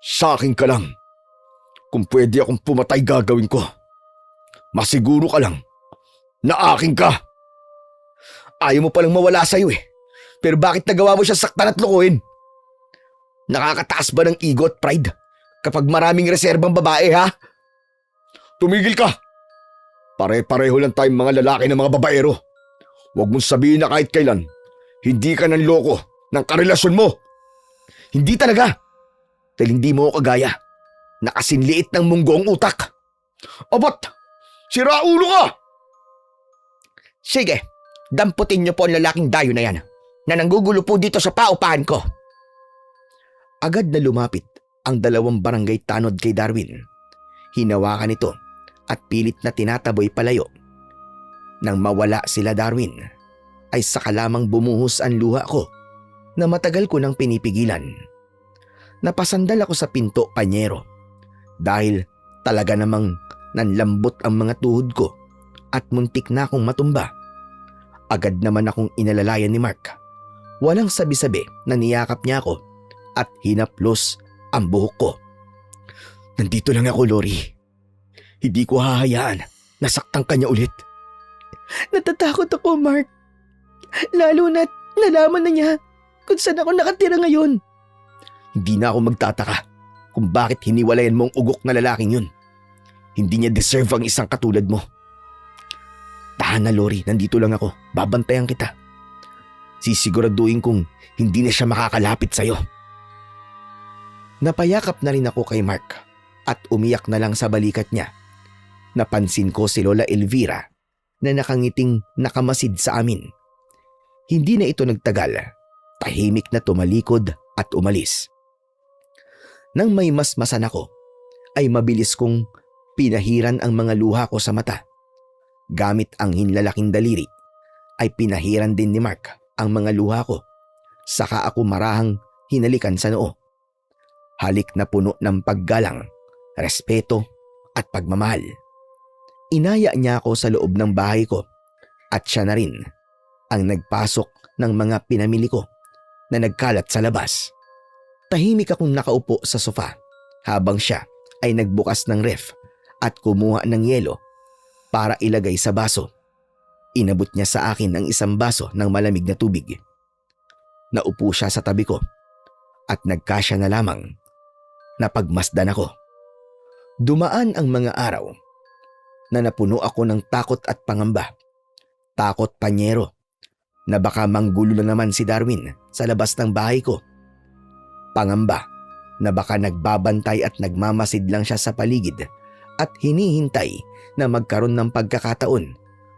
Speaker 1: Sa akin ka lang. Kung pwede akong pumatay, gagawin ko. Masiguro ka lang na akin ka. Ayaw mo palang mawala sa'yo eh. Pero bakit nagawa mo siya saktan at lukuhin? Nakakataas ba ng ego at pride kapag maraming reserbang babae, ha? Tumigil ka. Pare-pareho lang tayong mga lalaki ng mga babaero. Huwag mong sabihin na kahit kailan, hindi ka nanloko ng karelasyon mo.
Speaker 3: Hindi talaga. Dahil hindi mo ako kagaya. Nakasinliit ng munggo ang utak.
Speaker 1: Abot! Sira ulo ka!
Speaker 3: Sige, damputin niyo po ang lalaking dayo na yan na nanggugulo po dito sa paupahan ko. Agad na lumapit ang dalawang barangay tanod kay Darwin. Hinawakan ito at pilit na tinataboy palayo. Nang mawala sila Darwin, ay saka lamang bumuhos ang luha ko na matagal ko nang pinipigilan. Napasandal ako sa pinto, panyero, dahil talaga namang nanlambot ang mga tuhod ko at muntik na akong matumba. Agad naman akong inalalayan ni Mark. Walang sabi-sabi na niyakap niya ako at hinaplos ang buhok ko. Nandito lang ako, Lori. Hindi ko hahayaan na saktan ka niya ulit.
Speaker 2: Natatakot ako, Mark. Lalo na't nalaman na niya kung saan ako nakatira ngayon.
Speaker 3: Hindi na ako magtataka kung bakit hiniwalayan mong ugok na lalaking yun. Hindi niya deserve ang isang katulad mo. Tahan na, Lori. Nandito lang ako. Babantayan kita. Sisiguraduhin kong hindi na siya makakalapit sa'yo. Napayakap na rin ako kay Mark at umiyak na lang sa balikat niya. Napansin ko si Lola Elvira na nakangiting nakamasid sa amin. Hindi na ito nagtagal. Tahimik na tumalikod at umalis. Nang may masmasan ako, ay mabilis kong pinahiran ang mga luha ko sa mata. Gamit ang hinlalaking daliri, ay pinahiran din ni Mark ang mga luha ko. Saka ako marahang hinalikan sa noo. Halik na puno ng paggalang, respeto at pagmamahal. Inaya niya ako sa loob ng bahay ko at siya na rin ang nagpasok ng mga pinamili ko na nagkalat sa labas. Tahimik akong nakaupo sa sofa habang siya ay nagbukas ng ref at kumuha ng yelo para ilagay sa baso. Inabot niya sa akin ang isang baso ng malamig na tubig. Naupo siya sa tabi ko at nagkasya na lamang na pagmasdan ako. Dumaan ang mga araw na napuno ako ng takot at pangamba. Takot panyero na baka manggulo na naman si Darwin sa labas ng bahay ko. Pangamba na baka nagbabantay at nagmamasid lang siya sa paligid at hinihintay na magkaroon ng pagkakataon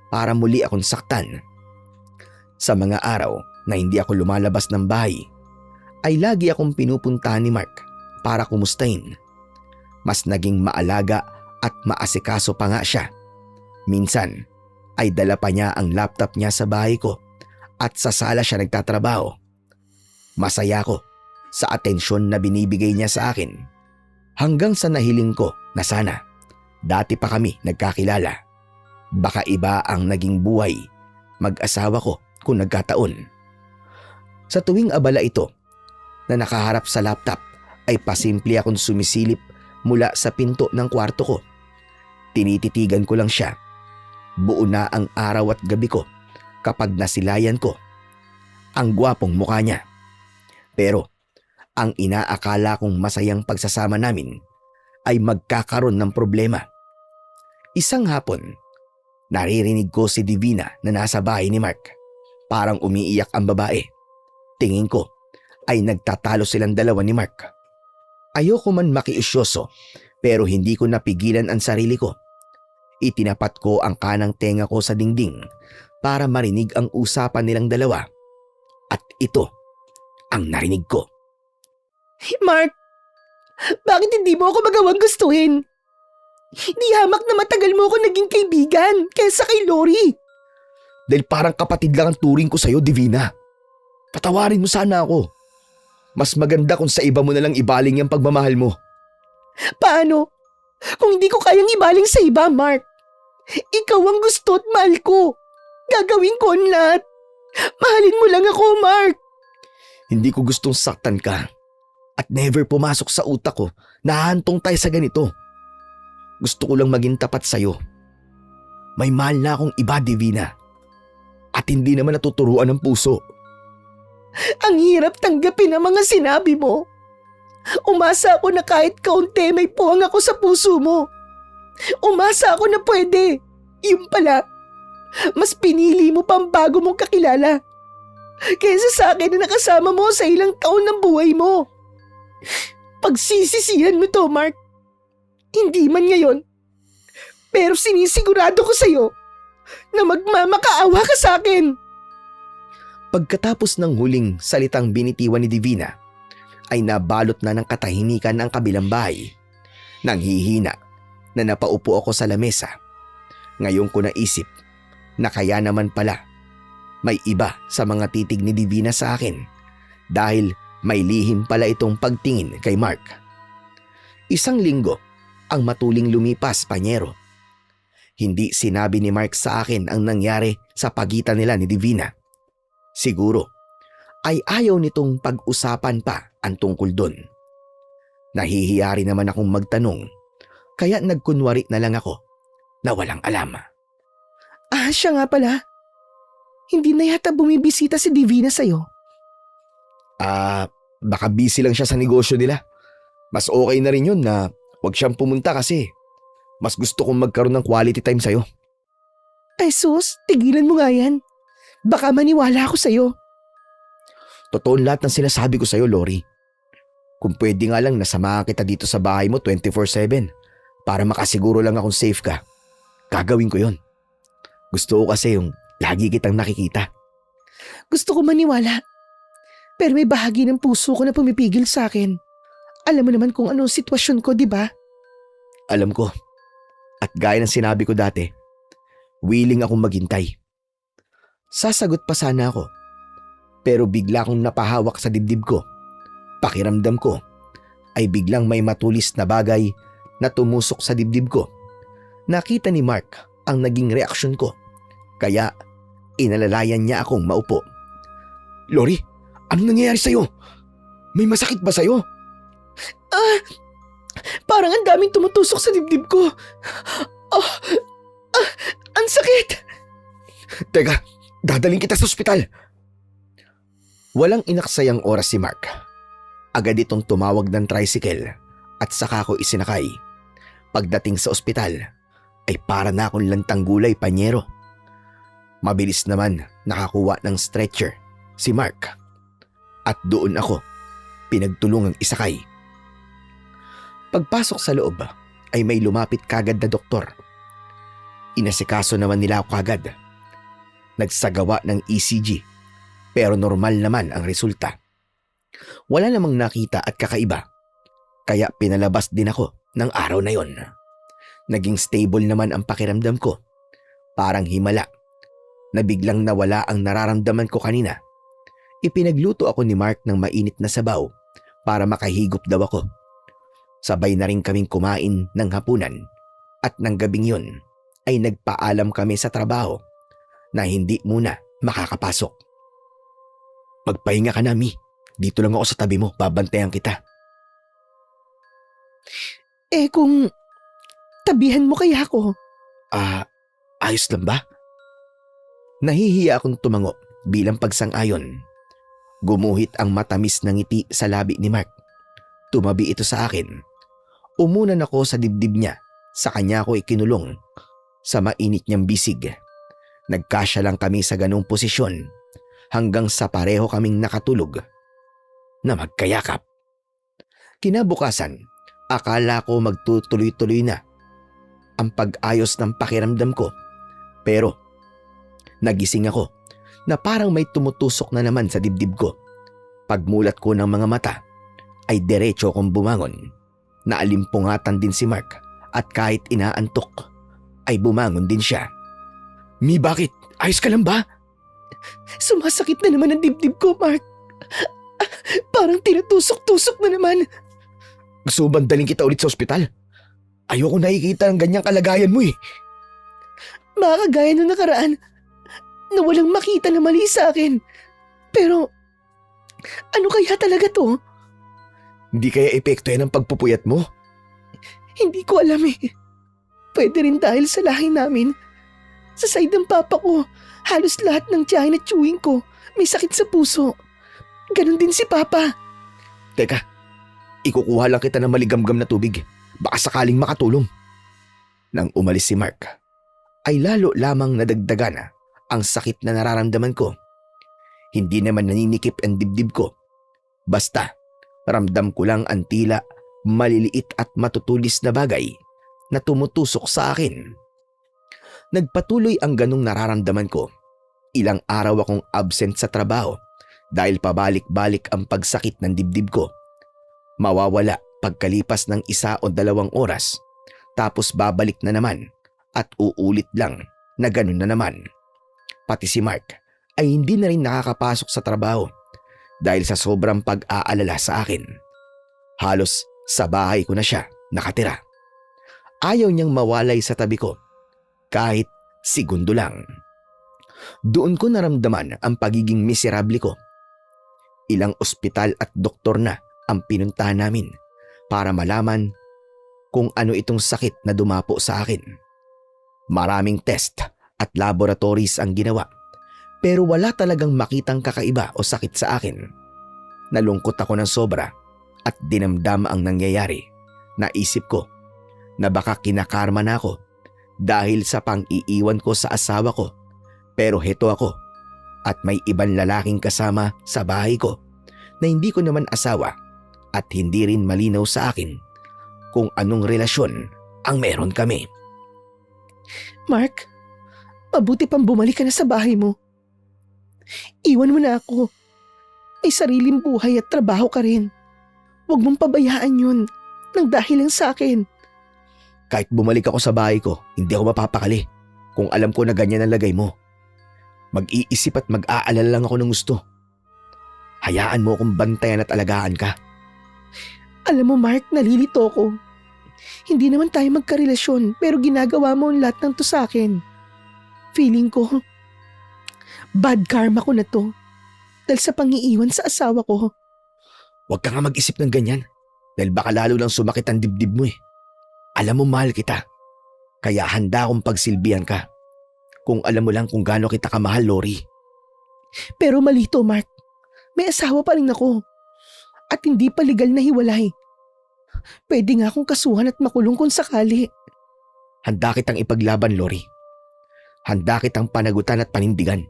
Speaker 3: para muli akong saktan. Sa mga araw na hindi ako lumalabas ng bahay, ay lagi akong pinupuntahan ni Mark para kumustahin. Mas naging maalaga at maasikaso pa nga siya. Minsan ay dala pa niya ang laptop niya sa bahay ko at sa sala siya nagtatrabaho. Masaya ko sa atensyon na binibigay niya sa akin. Hanggang sa nahiling ko na sana dati pa kami nagkakilala. Baka iba ang naging buhay mag-asawa ko kung nagkataon. Sa tuwing abala ito na nakaharap sa laptop ay pasimple akong sumisilip mula sa pinto ng kwarto ko. Tinititigan ko lang siya. Buo na ang araw at gabi ko kapag nasilayan ko ang gwapong mukha niya. Pero ang inaakala kong masayang pagsasama namin ay magkakaroon ng problema. Isang hapon, naririnig ko si Divina na nasa bahay ni Mark. Parang umiiyak ang babae. Tingin ko ay nagtatalo silang dalawa ni Mark. Ayoko man makiusyoso pero hindi ko napigilan ang sarili ko. Itinapat ko ang kanang tenga ko sa dingding para marinig ang usapan nilang dalawa. At ito ang narinig ko.
Speaker 2: Mark, bakit hindi mo ako magawang gustuhin? Di hamak na matagal mo ako naging kaibigan kaysa kay Lori.
Speaker 3: Dahil parang kapatid lang ang turing ko sa'yo, Divina. Patawarin mo sana ako. Mas maganda kung sa iba mo na lang ibaling yung pagmamahal mo.
Speaker 2: Paano? Kung hindi ko kayang ibaling sa iba, Mark. Ikaw ang gusto at mahal ko. Gagawin ko ang lahat. Mahalin mo lang ako, Mark.
Speaker 3: Hindi ko gustong saktan ka. At never pumasok sa utak ko na hahantong tayo sa ganito. Gusto ko lang maging tapat sa'yo. May mahal na akong iba, Divina. At hindi naman natuturuan ng puso.
Speaker 2: Ang hirap tanggapin ang mga sinabi mo. Umasa ako na kahit kaunti may puwang ako sa puso mo. Umasa ako na pwede. Yung pala, mas pinili mo pang bago mong kakilala kaysa sa akin na nakasama mo sa ilang taon ng buhay mo. Pagsisisihan mo to, Mark. Hindi man ngayon, pero sinisigurado ko sa'yo na magmamakaawa ka sa akin.
Speaker 3: Pagkatapos ng huling salitang binitiwan ni Divina, ay nabalot na ng katahimikan ang kabilang bahay. Nanghihina na napaupo ako sa lamesa. Ngayon ko naisip na kaya naman pala may iba sa mga titig ni Divina sa akin dahil may lihim pala itong pagtingin kay Mark. Isang linggo ang matuling lumipas, Panyero. Hindi sinabi ni Mark sa akin ang nangyari sa pagitan nila ni Divina. Siguro ay ayaw nitong pag-usapan pa ang tungkol doon. Nahihiya rin naman akong magtanong, kaya nagkunwari na lang ako na walang alam.
Speaker 2: Siya nga pala. Hindi na yata bumibisita si Divina sa'yo.
Speaker 3: Baka busy lang siya sa negosyo nila. Mas okay na rin yun na wag siyang pumunta kasi mas gusto kong magkaroon ng quality time sa'yo.
Speaker 2: Ay sus, tigilan mo nga yan. Baka maniwala ako sa'yo.
Speaker 3: Totoo lahat ng sinasabi ko sa'yo, Lori. Kung pwede nga lang nasamahan kita dito sa bahay mo 24/7 para makasiguro lang akong safe ka, gagawin ko yon. Gusto ko kasi yung lagi kitang nakikita.
Speaker 2: Gusto ko maniwala. Pero may bahagi ng puso ko na pumipigil sa akin. Alam mo naman kung ano ang sitwasyon ko, di ba?
Speaker 3: Alam ko. At gaya ng sinabi ko dati, willing akong maghintay. Sasagot pa sana ako. Pero bigla akong napahawak sa dibdib ko. Pakiramdam ko ay biglang may matulis na bagay na tumusok sa dibdib ko. Nakita ni Mark ang naging reaksyon ko. Kaya inalalayan niya akong maupo. Lori, anong nangyayari sa'yo? May masakit ba sa'yo?
Speaker 2: Parang ang daming tumutusok sa dibdib ko. Ang sakit!
Speaker 3: Teka, dadaling kita sa ospital. Walang inaksayang oras si Mark. Agad itong tumawag ng tricycle at saka ko isinakay. Pagdating sa ospital, ay para na akong lantang gulay, panyero. Mabilis naman nakakuha ng stretcher si Mark. At doon ako pinagtulungang isakay. Pagpasok sa loob ay may lumapit kagad na doktor. Inasikaso naman nila ako kagad. Nagsagawa ng ECG pero normal naman ang resulta. Wala namang nakita at kakaiba kaya pinalabas din ako ng araw na yon. Naging stable naman ang pakiramdam ko. Parang himala na biglang nawala ang nararamdaman ko kanina. Ipinagluto ako ni Mark ng mainit na sabaw para makahigop daw ako. Sabay na rin kaming kumain ng hapunan at ng gabing yun ay nagpaalam kami sa trabaho na hindi muna makakapasok. Magpahinga ka na, Mi. Dito lang ako sa tabi mo, babantayan kita.
Speaker 2: Kung tabihan mo kaya ako?
Speaker 3: Ayos lang ba? Nahihiya akong tumango bilang pagsang-ayon. Gumuhit ang matamis na ngiti sa labi ni Mark. Tumabi ito sa akin. Umunan ako sa dibdib niya. Sa kanya ako ikinulong sa mainit niyang bisig. Nagkasya lang kami sa ganung posisyon hanggang sa pareho kaming nakatulog na magkayakap. Kinabukasan, akala ko magtutuloy-tuloy na ang pag-ayos ng pakiramdam ko. Pero nagising ako na parang may tumutusok na naman sa dibdib ko. Pagmulat ko ng mga mata ay diretso kong bumangon. Naalimpungatan din si Mark at kahit inaantok ay bumangon din siya. Mi, bakit? Ayos ka lang ba?
Speaker 2: Sumasakit na naman ang dibdib ko, Mark. Parang tinutusok-tusok na naman.
Speaker 3: Gusto bang daling kita ulit sa ospital? Ayoko nakikita ng ganyang kalagayan mo eh.
Speaker 2: Makakagaya nung nakaraan na walang makita na mali sa akin. Pero ano kaya talaga to?
Speaker 3: Hindi kaya epekto yan ang pagpupuyat mo?
Speaker 2: Hindi ko alam eh. Pwede rin dahil sa lahi namin. Sa side ng papa ko, halos lahat ng tiyahin at chewing ko may sakit sa puso. Ganon din si papa.
Speaker 3: Teka, ikukuha lang kita ng maligamgam na tubig. Baka sakaling makatulong. Nang umalis si Mark, ay lalo lamang nadagdagan ang sakit na nararamdaman ko. Hindi naman naninikip ang dibdib ko. Basta, ramdam ko lang ang tila maliliit at matutulis na bagay na tumutusok sa akin. Nagpatuloy ang ganong nararamdaman ko. Ilang araw akong absent sa trabaho dahil pabalik-balik ang pagsakit ng dibdib ko. Mawawala pagkalipas ng 1 o 2 oras, tapos babalik na naman at uulit lang na ganon na naman. Pati si Mark ay hindi na rin nakakapasok sa trabaho dahil sa sobrang pag-aalala sa akin. Halos sa bahay ko na siya nakatira. Ayaw niyang mawalay sa tabi ko kahit segundo lang. Doon ko naramdaman ang pagiging miserable ko. Ilang ospital at doktor na ang pinuntahan namin para malaman kung ano itong sakit na dumapo sa akin. Maraming test at laboratories ang ginawa pero wala talagang makitang kakaiba o sakit sa akin. Nalungkot ako ng sobra at dinamdam ang nangyayari. Naisip ko na baka kinakarma na ako dahil sa pang-iiwan ko sa asawa ko. Pero heto ako, at may ibang lalaking kasama sa bahay ko na hindi ko naman asawa at hindi rin malinaw sa akin kung anong relasyon ang meron kami.
Speaker 2: Mark, mabuti pang bumalik ka na sa bahay mo. Iwan mo na ako. May sariling buhay at trabaho ka rin. Huwag mong pabayaan yun nang dahil lang sa akin.
Speaker 3: Kahit bumalik ako sa bahay ko, hindi ako mapapakali kung alam ko na ganyan ang lagay mo. Mag-iisip at mag-aalala lang ako ng gusto. Hayaan mo akong bantayan at alagaan ka.
Speaker 2: Alam mo Mark, nalilito ko. Hindi naman tayo magkarelasyon pero ginagawa mo ang lahat ng to sa akin. Feeling ko, bad karma ko na to. Dahil sa pangiiwan sa asawa ko.
Speaker 3: Huwag ka nga mag-isip ng ganyan dahil baka lalo lang sumakit ang dibdib mo eh. Alam mo mahal kita, kaya handa akong pagsilbihan ka. Kung alam mo lang kung gaano kita kamahal, Lori.
Speaker 2: Pero malito Mark, may asawa pa rin ako. At hindi pa legal na hiwalay. Pwede nga akong kasuhan at makulong kung sakali.
Speaker 3: Handa kitang ipaglaban, Lori. Handa kitang panagutan at panindigan.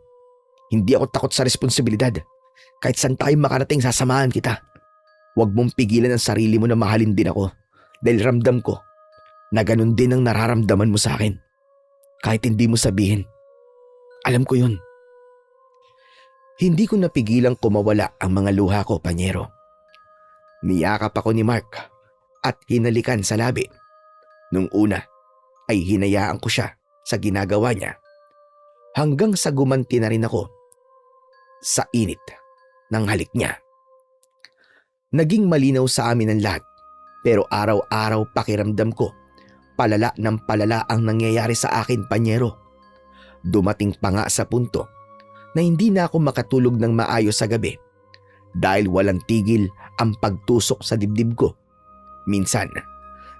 Speaker 3: Hindi ako takot sa responsibilidad. Kahit saan tayo makarating, sasamahan kita. Huwag mong pigilan ang sarili mo na mahalin din ako. Dahil ramdam ko na ganun din ang nararamdaman mo sa akin. Kahit hindi mo sabihin. Alam ko yun. Hindi ko napigilang kumawala ang mga luha ko, Panyero. Niyakap ako ni Mark at hinalikan sa labi. Nung una ay hinayaan ko siya sa ginagawa niya hanggang sa gumanti na rin ako sa init ng halik niya. Naging malinaw sa amin ang lahat pero araw-araw pakiramdam ko palala ng palala ang nangyayari sa akin, Panyero. Dumating pa nga sa punto na hindi na ako makatulog ng maayos sa gabi dahil walang tigil ang pagtusok sa dibdib ko. Minsan,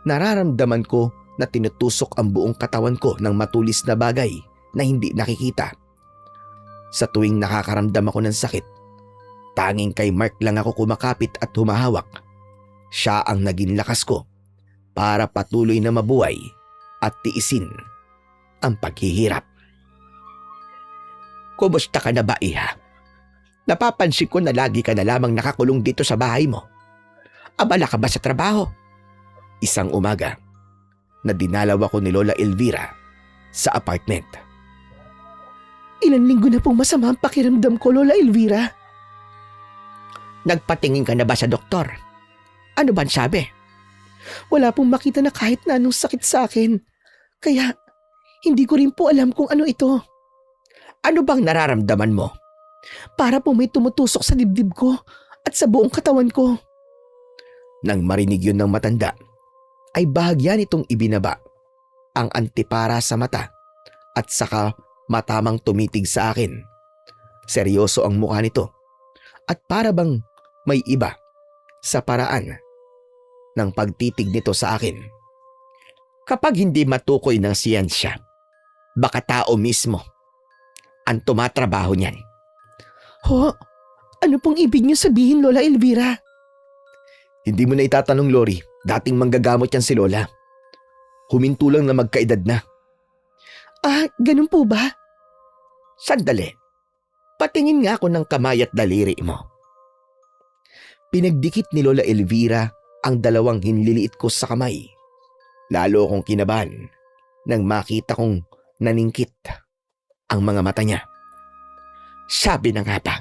Speaker 3: nararamdaman ko na tinutusok ang buong katawan ko ng matulis na bagay na hindi nakikita. Sa tuwing nakakaramdam ako ng sakit, tanging kay Mark lang ako kumakapit at humahawak. Siya ang naging lakas ko para patuloy na mabuhay at tiisin ang paghihirap. Kumusta ka na ba, Iha? Napapansin ko na lagi ka na lamang nakakulong dito sa bahay mo. Abala ka ba sa trabaho? Isang umaga, na dinalaw ako ni Lola Elvira sa apartment.
Speaker 2: Ilang linggo na pong masama ang pakiramdam ko, Lola Elvira.
Speaker 3: Nagpatingin ka na ba sa doktor? Ano ba sabi?
Speaker 2: Wala pong makita na kahit na anong sakit sa akin. Kaya, hindi ko rin po alam kung ano ito.
Speaker 3: Ano bang nararamdaman mo?
Speaker 2: Para po may tumutusok sa dibdib ko at sa buong katawan ko.
Speaker 3: Nang marinig yun ng matanda, ay bahagya nitong ibinaba ang antipara sa mata at saka matamang tumitig sa akin. Seryoso ang mukha nito at para bang may iba sa paraan ng pagtitig nito sa akin. Kapag hindi matukoy ng siyensya, baka tao mismo ang tumatrabaho niyan.
Speaker 2: Ho? Ano pong ibig niyo sabihin, Lola Elvira?
Speaker 3: Hindi mo na itatanong, Lori. Dating manggagamot yan si Lola. Huminto lang na magkaedad na.
Speaker 2: Ah, ganun po ba?
Speaker 3: Sandali. Patingin nga ako ng kamay at daliri mo. Pinagdikit ni Lola Elvira ang dalawang hinliliit ko sa kamay. Lalo akong kinabahan nang makita kong naningkit ang mga mata niya. Sabi na nga ba,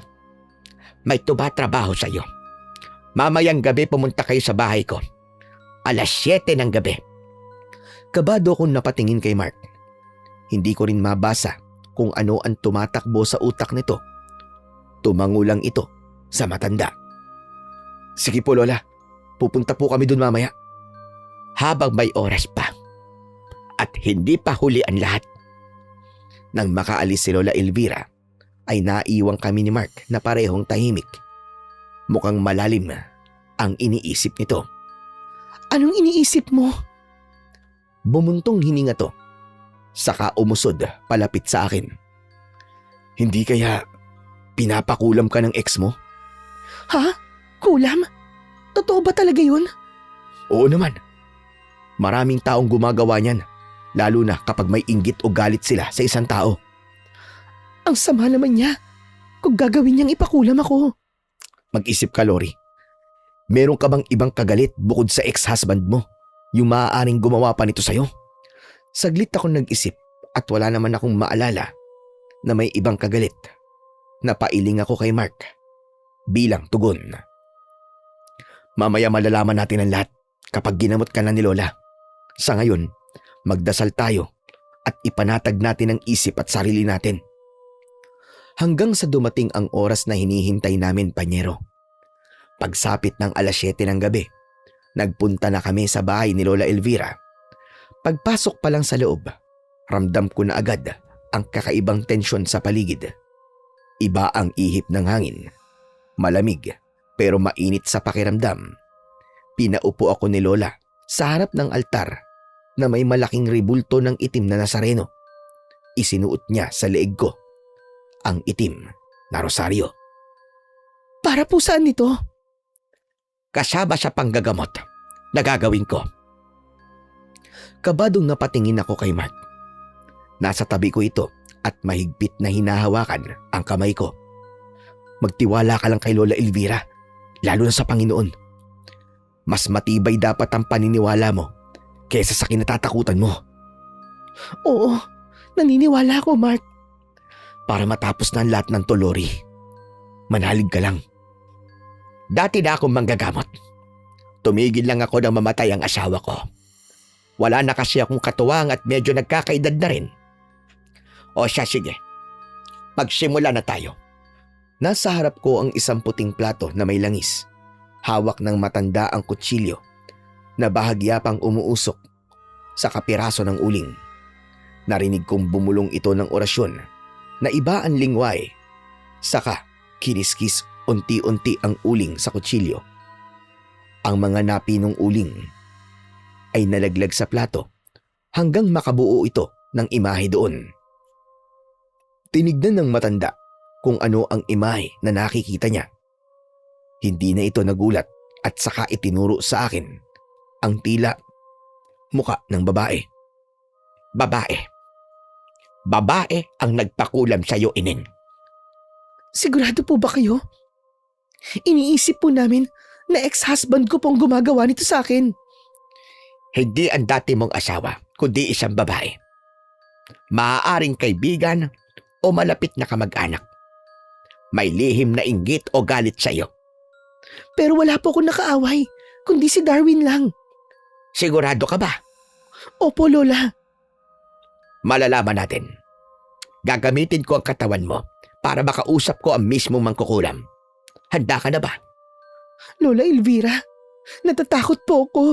Speaker 3: may tumatrabaho sa'yo. Mamayang gabi pumunta kayo sa bahay ko. 7:00 ng gabi. Kabado akong napatingin kay Mark. Hindi ko rin mabasa kung ano ang tumatakbo sa utak nito. Tumango lang ito sa matanda. Sige po, Lola. Pupunta po kami dun mamaya. Habang may oras pa. At hindi pa huli ang lahat. Nang makaalis si Lola Elvira, ay naiwang kami ni Mark na parehong tahimik. Mukhang malalim ang iniisip nito.
Speaker 2: Anong iniisip mo?
Speaker 3: Bumuntong hininga to. Saka umusod palapit sa akin. Hindi kaya pinapakulam ka ng ex mo?
Speaker 2: Ha? Kulam? Totoo ba talaga yun?
Speaker 3: Oo naman. Maraming taong gumagawa niyan. Lalo na kapag may inggit o galit sila sa isang tao.
Speaker 2: Ang sama naman niya. kung gagawin niyang ipakulam ako.
Speaker 3: Mag-isip ka, Lori. Meron ka bang ibang kagalit bukod sa ex-husband mo? Yung maaaring gumawa pa nito sa'yo? Saglit akong nag-isip at wala naman akong maalala na may ibang kagalit. Napailing ako kay Mark bilang tugon. Mamaya malalaman natin ang lahat kapag ginamot ka na ni Lola. Sa ngayon, magdasal tayo at ipanatag natin ang isip at sarili natin. Hanggang sa dumating ang oras na hinihintay namin, Panyero. Pagsapit ng 7:00 ng gabi, nagpunta na kami sa bahay ni Lola Elvira. Pagpasok pa lang sa loob, ramdam ko na agad ang kakaibang tensyon sa paligid. Iba ang ihip ng hangin. Malamig pero mainit sa pakiramdam. Pinaupo ako ni Lola sa harap ng altar na may malaking ribulto ng itim na Nazareno. Isinuot niya sa leeg ko ang itim na rosaryo.
Speaker 2: Para po saan ito?
Speaker 3: Kasama sa panggagamot na gagawin ko. Kabadong napatingin ako kay Mark. Nasa tabi ko ito at mahigpit na hinahawakan ang kamay ko. Magtiwala ka lang kay Lola Elvira, lalo na sa Panginoon. Mas matibay dapat ang paniniwala mo kaysa sa kinatatakutan mo.
Speaker 2: Oo, naniniwala ako, Mark.
Speaker 3: Para matapos na ang lahat ng Lori, manalig ka lang. Dati na akong manggagamot. Tumigil lang ako nang mamatay ang asawa ko. Wala na kasi akong katuwang at medyo nagkakaedad na rin. O siya, sige. Magsimula na tayo. Nasa harap ko ang isang puting plato na may langis. Hawak ng matanda ang kutsilyo na bahagya pang umuusok sa kapiraso ng uling. Narinig kong bumulong ito ng orasyon na iba ang lingway. Saka kiniskis unti-unti ang uling sa kutsilyo. Ang mga napinong uling ay nalaglag sa plato hanggang makabuo ito ng imahe doon. Tinignan ng matanda kung ano ang imahe na nakikita niya. Hindi na ito nagulat at saka itinuro sa akin ang tila muka ng babae. Babae. Babae ang nagpakulam sa iyo, Ineng.
Speaker 2: Sigurado po ba kayo? Iniisip po namin na ex-husband ko pong gumagawa nito sa akin.
Speaker 3: Hindi ang dati mong asawa, kundi isang babae. Maaaring kaibigan o malapit na kamag-anak. May lihim na inggit o galit sa iyo.
Speaker 2: Pero wala po akong nakaaway, kundi si Darwin lang.
Speaker 3: Sigurado ka ba?
Speaker 2: Opo, Lola.
Speaker 3: Malalaman natin. Gagamitin ko ang katawan mo para makausap ko ang mismong mangkukulam. Handa ka na ba?
Speaker 2: Lola Elvira, natatakot po ako.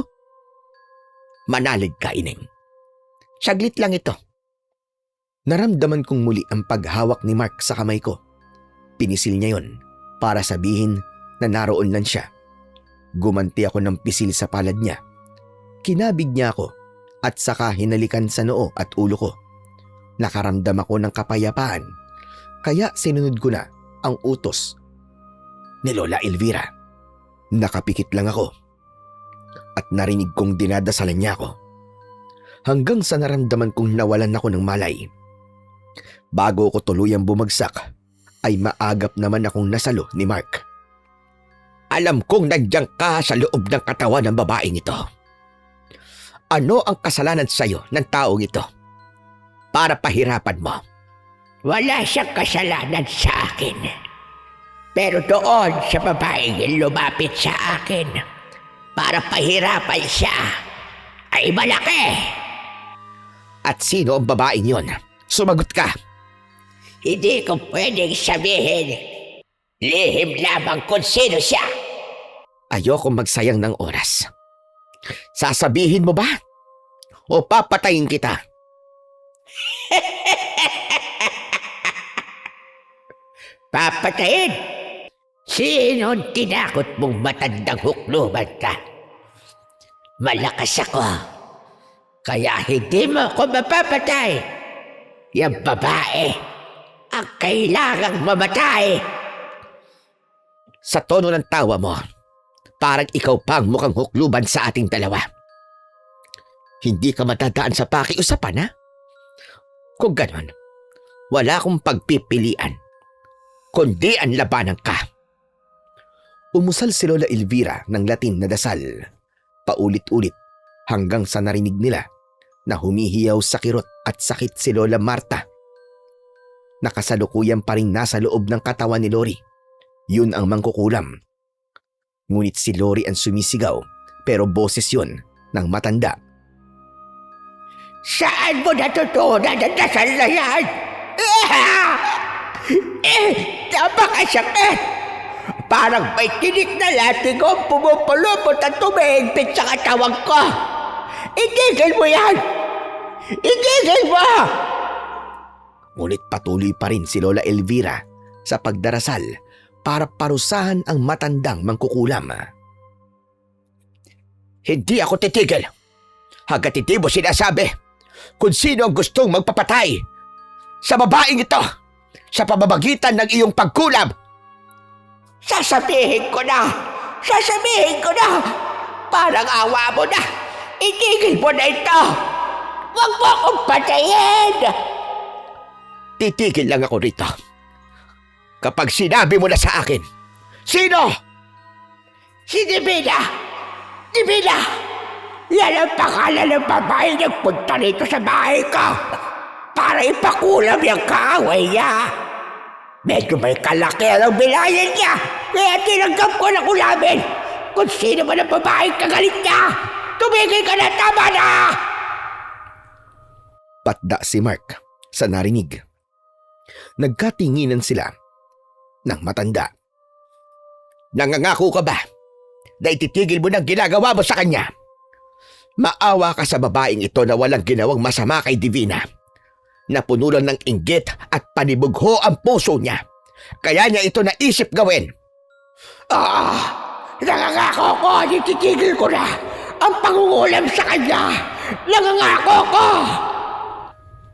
Speaker 3: Manalig ka, Ineng. Saglit lang ito. Naramdaman kong muli ang paghawak ni Mark sa kamay ko. Pinisil niya yon para sabihin na naroon lang siya. Gumanti ako ng pisil sa palad niya. Kinabig niya ako at saka hinalikan sa noo at ulo ko. Nakaramdam ako ng kapayapaan, kaya sinunod ko na ang utos ni Lola Elvira. Nakapikit lang ako at narinig kong dinadasalan niya ako. Hanggang sa naramdaman kong nawalan ako ng malay. Bago ko tuluyang bumagsak, ay maagap naman akong nasalo ni Mark. Alam kong nandiyan ka sa loob ng katawan ng babaeng ito. Ano ang kasalanan sa'yo ng taong ito? Para pahirapan mo.
Speaker 4: Wala siyang kasalanan sa akin. Pero doon sa babaeng lumapit sa akin para pahirapan siya ay malaki.
Speaker 3: At sino ang babaeng yon? Sumagot ka.
Speaker 4: Hindi ko pwedeng sabihin. Lihim lamang kung sino siya.
Speaker 3: Ayoko magsayang ng oras. Sasabihin mo ba? O papatayin kita?
Speaker 4: Papatayin? Sino'ng tinakot mong matandang hukluban ka? Malakas ako. Kaya hindi mo ako mapapatay. Yang babae ang kailangang mamatay.
Speaker 3: Sa tono ng tawa mo, parang ikaw pang mukhang hukluban sa ating dalawa. Hindi ka matadaan sa pakiusapan, ha? Kung ganon, wala akong pagpipilian.
Speaker 4: kundi ang labanan ka.
Speaker 3: Umusal si Lola Elvira ng Latin na dasal, paulit-ulit hanggang sa narinig nila na humihiyaw sa kirot at sakit si Lola Marta. Nakasalukuyan pa rin nasa loob ng katawan ni Lori. Yun ang mangkukulam. Ngunit si Lori ang sumisigaw, pero boses yun ng matanda.
Speaker 4: Saan mo natutunan ang dasal na yan? Napakasakit! Parang may tinik na lating o pumupulupot at tumihigpit sa katawan ko. Itigil mo yan! Itigil mo!
Speaker 3: Ngunit patuloy pa rin si Lola Elvira sa pagdarasal para parusahan ang matandang mangkukulam.
Speaker 4: Hindi ako titigil. Hanggat hindi mo sinasabi kung sino ang gustong magpapatay sa babaeng ito sa pamamagitan ng iyong pagkulam. Sasabihin ko na! Parang awa mo na! Itigil mo na ito! Huwag mo akong patayin! Titigil lang ako rito kapag sinabi mo na sa akin. Sino? Si Divina! Divina! Yan ang pangalan ng babae nagpunta rito sa bahay ko para ipakulam yung kaaway niya. Medyo may kalakihan ang bilayan niya, kaya tinanggap ko na kulamin. Kung sino man ang babaeng kagalit niya, tumigil ka na, tama na!
Speaker 3: Patda si Mark sa narinig. Nagkatinginan sila ng matanda.
Speaker 4: Nangangako ka ba na ititigil mo ng ginagawa mo sa kanya? Maawa ka sa babaeng ito na walang ginawang masama kay Divina, na puno lang ng inggit at panibugho ang puso niya. Kaya niya ito naisip gawin. Nangangako ko, ititigil ko na ang pangungulam sa kanya. Nangangako ko!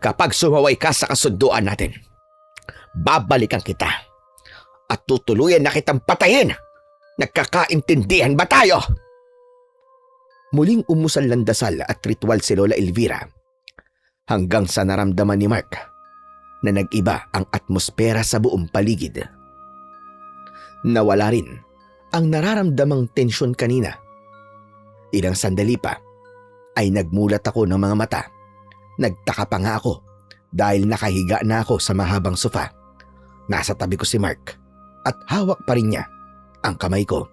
Speaker 4: Kapag sumaway ka sa kasunduan natin, babalikan kita at tutuluyan na kitang patayin. Nagkakaintindihan ba tayo?
Speaker 3: Muling umusal ng dasal at ritual si Lola Elvira hanggang sa naramdaman ni Mark na nag-iba ang atmosfera sa buong paligid. Nawala rin ang nararamdamang tensyon kanina. Ilang sandali pa ay nagmulat ako ng mga mata. Nagtaka pa nga ako dahil nakahiga na ako sa mahabang sofa. Nasa tabi ko si Mark at hawak pa rin niya ang kamay ko.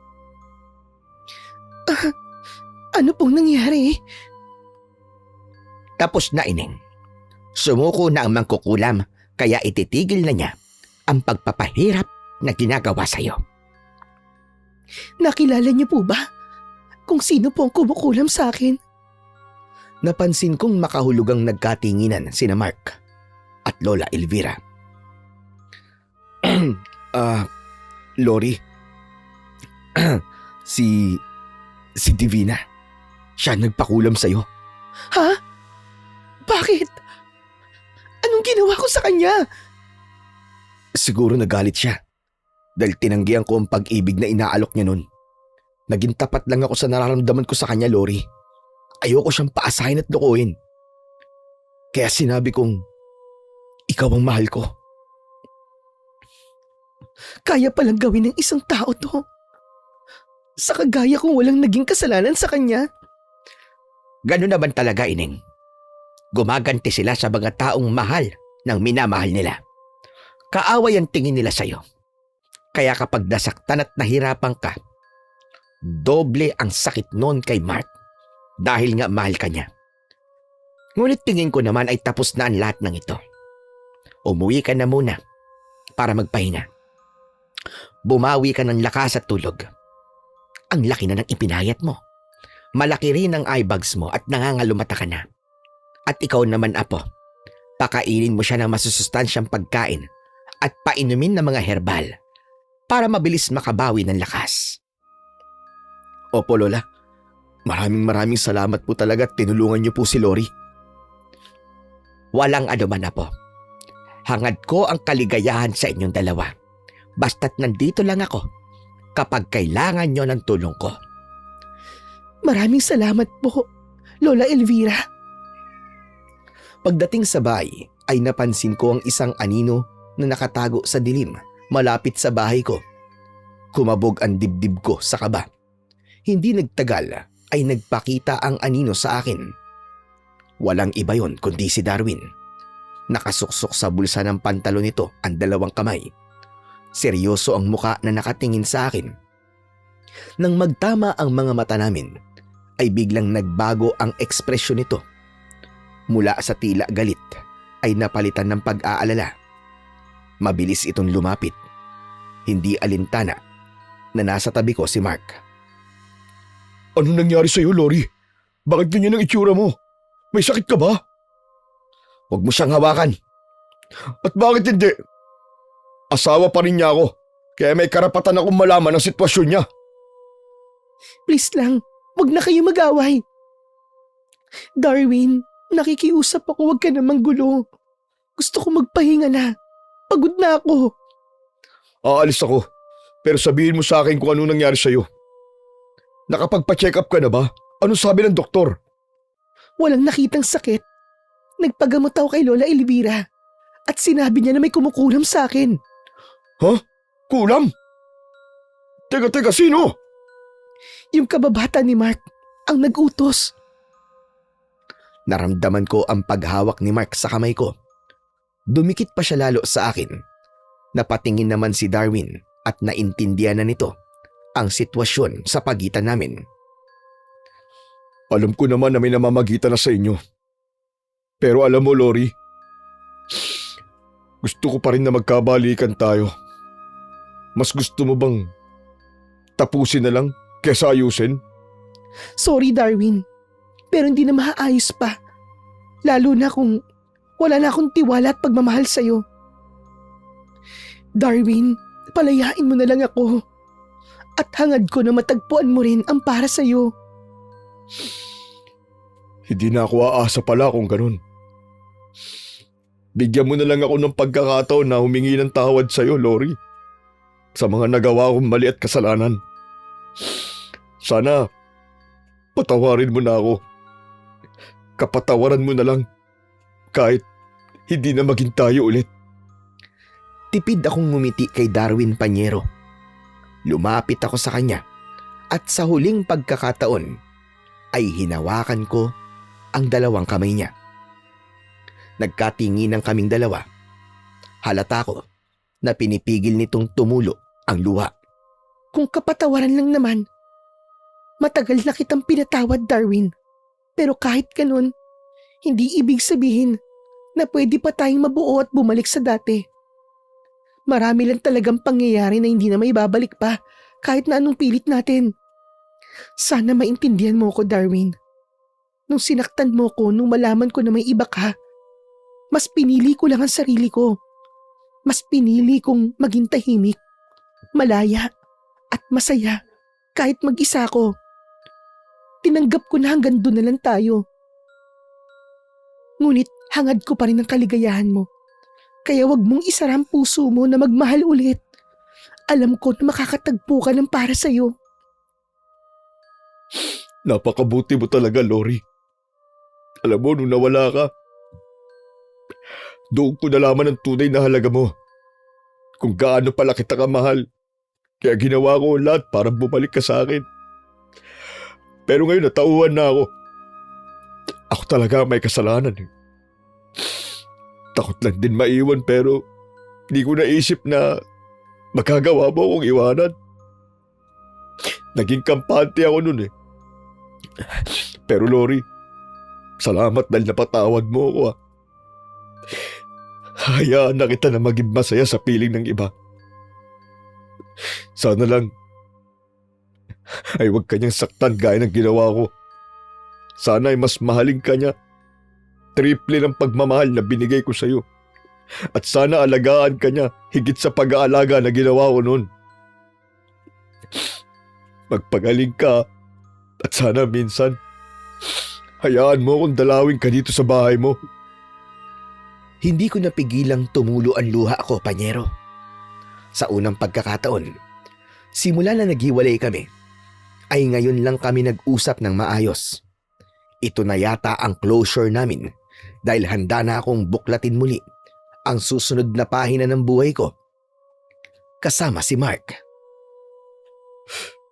Speaker 2: Ano pong nangyari?
Speaker 4: Tapos na, Ineng. Sumuko na ang mangkukulam, kaya ititigil na niya ang pagpapahirap na ginagawa sa'yo.
Speaker 2: Nakilala niyo po ba kung sino po ang kumukulam sa akin?
Speaker 3: Napansin kong makahulugang nagkatinginan sina Mark at Lola Elvira. Lori, si Divina, siya nagpakulam sa'yo.
Speaker 2: Ha? Bakit? Anong ginawa ko sa kanya?
Speaker 3: Siguro nagalit siya dahil tinanggihan ko ang pag-ibig na inaalok niya nun. Naging tapat lang ako sa nararamdaman ko sa kanya, Lori. Ayoko siyang paasahin at lokohin. Kaya sinabi kong, ikaw ang mahal ko.
Speaker 2: Kaya palang gawin ng isang tao to. Sa kagaya kong walang naging kasalanan sa kanya.
Speaker 4: Ganun naman talaga, Ineng. Gumaganti sila sa mga taong mahal ng minamahal nila. Kaaway ang tingin nila sa'yo. Kaya kapag nasaktan at nahirapan ka, doble ang sakit noon kay Mark dahil nga mahal ka niya. Ngunit tingin ko naman ay tapos na ang lahat ng ito. Umuwi ka na muna para magpahinga. Bumawi ka ng lakas at tulog. Ang laki na ng ipinayat mo. Malaki rin ang eye bags mo at nangangalumata ka na. At ikaw naman, Apo, pakainin mo siya ng masusustansyang pagkain at painumin ng mga herbal para mabilis makabawi ng lakas.
Speaker 3: Opo, Lola. Maraming salamat po talaga at tinulungan niyo po si Lori.
Speaker 4: Walang anuman, Apo. Hangad ko ang kaligayahan sa inyong dalawa. Basta't nandito lang ako kapag kailangan nyo ng tulong ko.
Speaker 2: Maraming salamat po, Lola Elvira.
Speaker 3: Pagdating sa bahay ay napansin ko ang isang anino na nakatago sa dilim malapit sa bahay ko. Kumabog ang dibdib ko sa kaba. Hindi nagtagal ay nagpakita ang anino sa akin. Walang iba yon kundi si Darwin. Nakasuksok sa bulsa ng pantalon nito ang dalawang kamay. Seryoso ang muka na nakatingin sa akin. Nang magtama ang mga mata namin, ay biglang nagbago ang ekspresyon nito. Mula sa tila galit ay napalitan ng pag-aalala. Mabilis itong lumapit. Hindi alintana na nasa tabi ko si Mark.
Speaker 1: Ano nangyari sa'yo, Lori? Bakit ganyan ang itsura mo? May sakit ka ba?
Speaker 3: Huwag mo siyang hawakan.
Speaker 1: At bakit hindi? Asawa pa rin niya ako, kaya may karapatan akong malaman ang sitwasyon niya.
Speaker 2: Please lang, wag na kayo mag-away. Darwin, nakikiusap ako, wag ka namang gulo. Gusto ko magpahinga na. Pagod na ako.
Speaker 1: Aalis ako, pero sabihin mo sa akin kung ano nangyari sa'yo. Nakapagpa-check up ka na ba? Ano sabi ng doktor?
Speaker 2: Walang nakitang sakit. Nagpagamot ako kay Lola Elvira at sinabi niya na may kumukulam sa akin.
Speaker 1: Ha? Kulam? Teka, sino?
Speaker 2: Yung kababata ni Mark ang nag-utos.
Speaker 3: Naramdaman ko ang paghawak ni Mark sa kamay ko. Dumikit pa siya lalo sa akin. Napatingin naman si Darwin at naintindihan na nito ang sitwasyon sa pagitan namin.
Speaker 1: Alam ko naman na may namamagitan na sa inyo. Pero alam mo, Lori, gusto ko pa rin na magkabalikan tayo. Mas gusto mo bang tapusin na lang kesa ayusin?
Speaker 2: Sorry Darwin, pero hindi na maaayos pa. Lalo na kung wala na akong tiwala at pagmamahal sa'yo. Darwin, palayain mo na lang ako. At hangad ko na matagpuan mo rin ang para sa'yo.
Speaker 1: Hindi na ako aasa pala kung ganun. Bigyan mo na lang ako ng pagkakataon na humingi ng tawad sa'yo, Lori. Sa mga nagawa kong mali at kasalanan. Sana, patawarin mo na ako. Kapatawaran mo na lang. Kahit hindi na maging tayo ulit.
Speaker 3: Tipid akong ngumiti kay Darwin Panyero. Lumapit ako sa kanya at sa huling pagkakataon ay hinawakan ko ang dalawang kamay niya. Nagkatinginan kaming dalawa. Halata ko na pinipigil nitong tumulo ang luha.
Speaker 2: Kung kapatawaran lang naman, matagal na kitang pinatawad, Darwin. Pero kahit ganun, hindi ibig sabihin na pwede pa tayong mabuo at bumalik sa dati. Marami lang talagang pangyayari na hindi na maibabalik pa kahit na anong pilit natin. Sana maintindihan mo ko, Darwin. Nung sinaktan mo ko, nung malaman ko na may iba ka, mas pinili ko lang ang sarili ko. Mas pinili kong maging tahimik, malaya, at masaya kahit mag-isa ko. Tinanggap ko na hanggang doon na lang tayo. Ngunit hangad ko pa rin ang kaligayahan mo. Kaya wag mong isara ang puso mo na magmahal ulit. Alam ko na makakatagpo ka ng para sa'yo.
Speaker 1: Napakabuti mo talaga, Lori. Alam mo, nung nawala ka, doon ko nalaman ang tunay na halaga mo. Kung gaano pala kita kamahal. Kaya ginawa ko ang lahat para bumalik ka sa akin. Pero ngayon natauhan na ako. Ako talaga may kasalanan. Takot lang din maiwan pero hindi ko naisip na magagawa mo akong iwanan. Naging kampante ako nun eh. Pero Lori, salamat dahil napatawad mo ako ah. Hayaan na kita na maging masaya sa piling ng iba. Sana lang ay huwag kanyang saktan gaya ng ginawa ko. Sana ay mas mahalin ka niya. Triple ng pagmamahal na binigay ko sa iyo. At sana alagaan ka niya higit sa pag-aalaga na ginawa ko noon. Magpagaling ka at sana minsan hayaan mo akong dalawin ka dito sa bahay mo.
Speaker 3: Hindi ko napigilang tumulo ang luha ko, Panyero. Sa unang pagkakataon, simula na naghiwalay kami, ay ngayon lang kami nag-usap ng maayos. Ito na yata ang closure namin dahil handa na akong buklatin muli ang susunod na pahina ng buhay ko. kasama si Mark.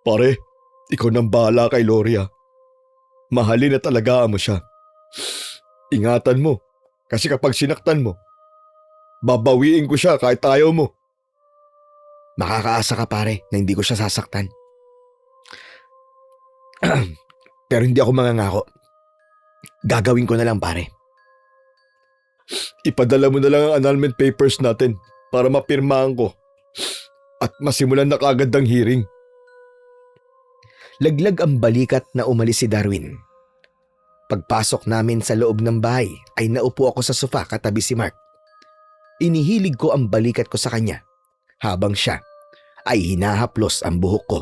Speaker 1: Pare, ikaw nang bahala kay Loria. Mahalin at alagaan mo siya. Ingatan mo, kasi kapag sinaktan mo, babawiin ko siya kahit ayaw mo.
Speaker 3: Makakaasa ka pare na hindi ko siya sasaktan. Pero hindi ako mangangako. Gagawin ko na lang pare.
Speaker 1: Ipadala mo na lang ang annulment papers natin para mapirmahan ko at masimulan na kaagad ang hearing.
Speaker 3: Laglag ang balikat na umalis si Darwin. Pagpasok namin sa loob ng bahay ay naupo ako sa sofa katabi si Mark. Inihilig ko ang balikat ko sa kanya habang siya ay hinahaplos ang buhok ko.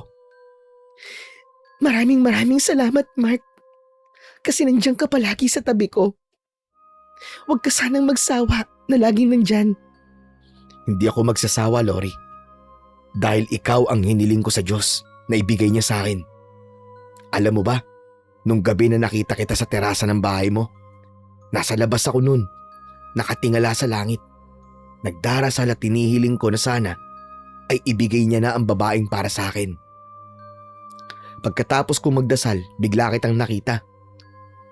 Speaker 2: Maraming salamat, Mark. Kasi nandiyan ka palagi sa tabi ko. Huwag ka sanang magsawa na laging nandyan.
Speaker 3: Hindi ako magsasawa, Lori. Dahil ikaw ang hiniling ko sa Diyos na ibigay niya sa akin. Alam mo ba, nung gabi na nakita kita sa terasa ng bahay mo, nasa labas ako nun, nakatingala sa langit. Nagdarasal at tinihiling ko na sana ay ibigay niya na ang babaeng para sa akin. Pagkatapos kong magdasal, bigla kitang nakita.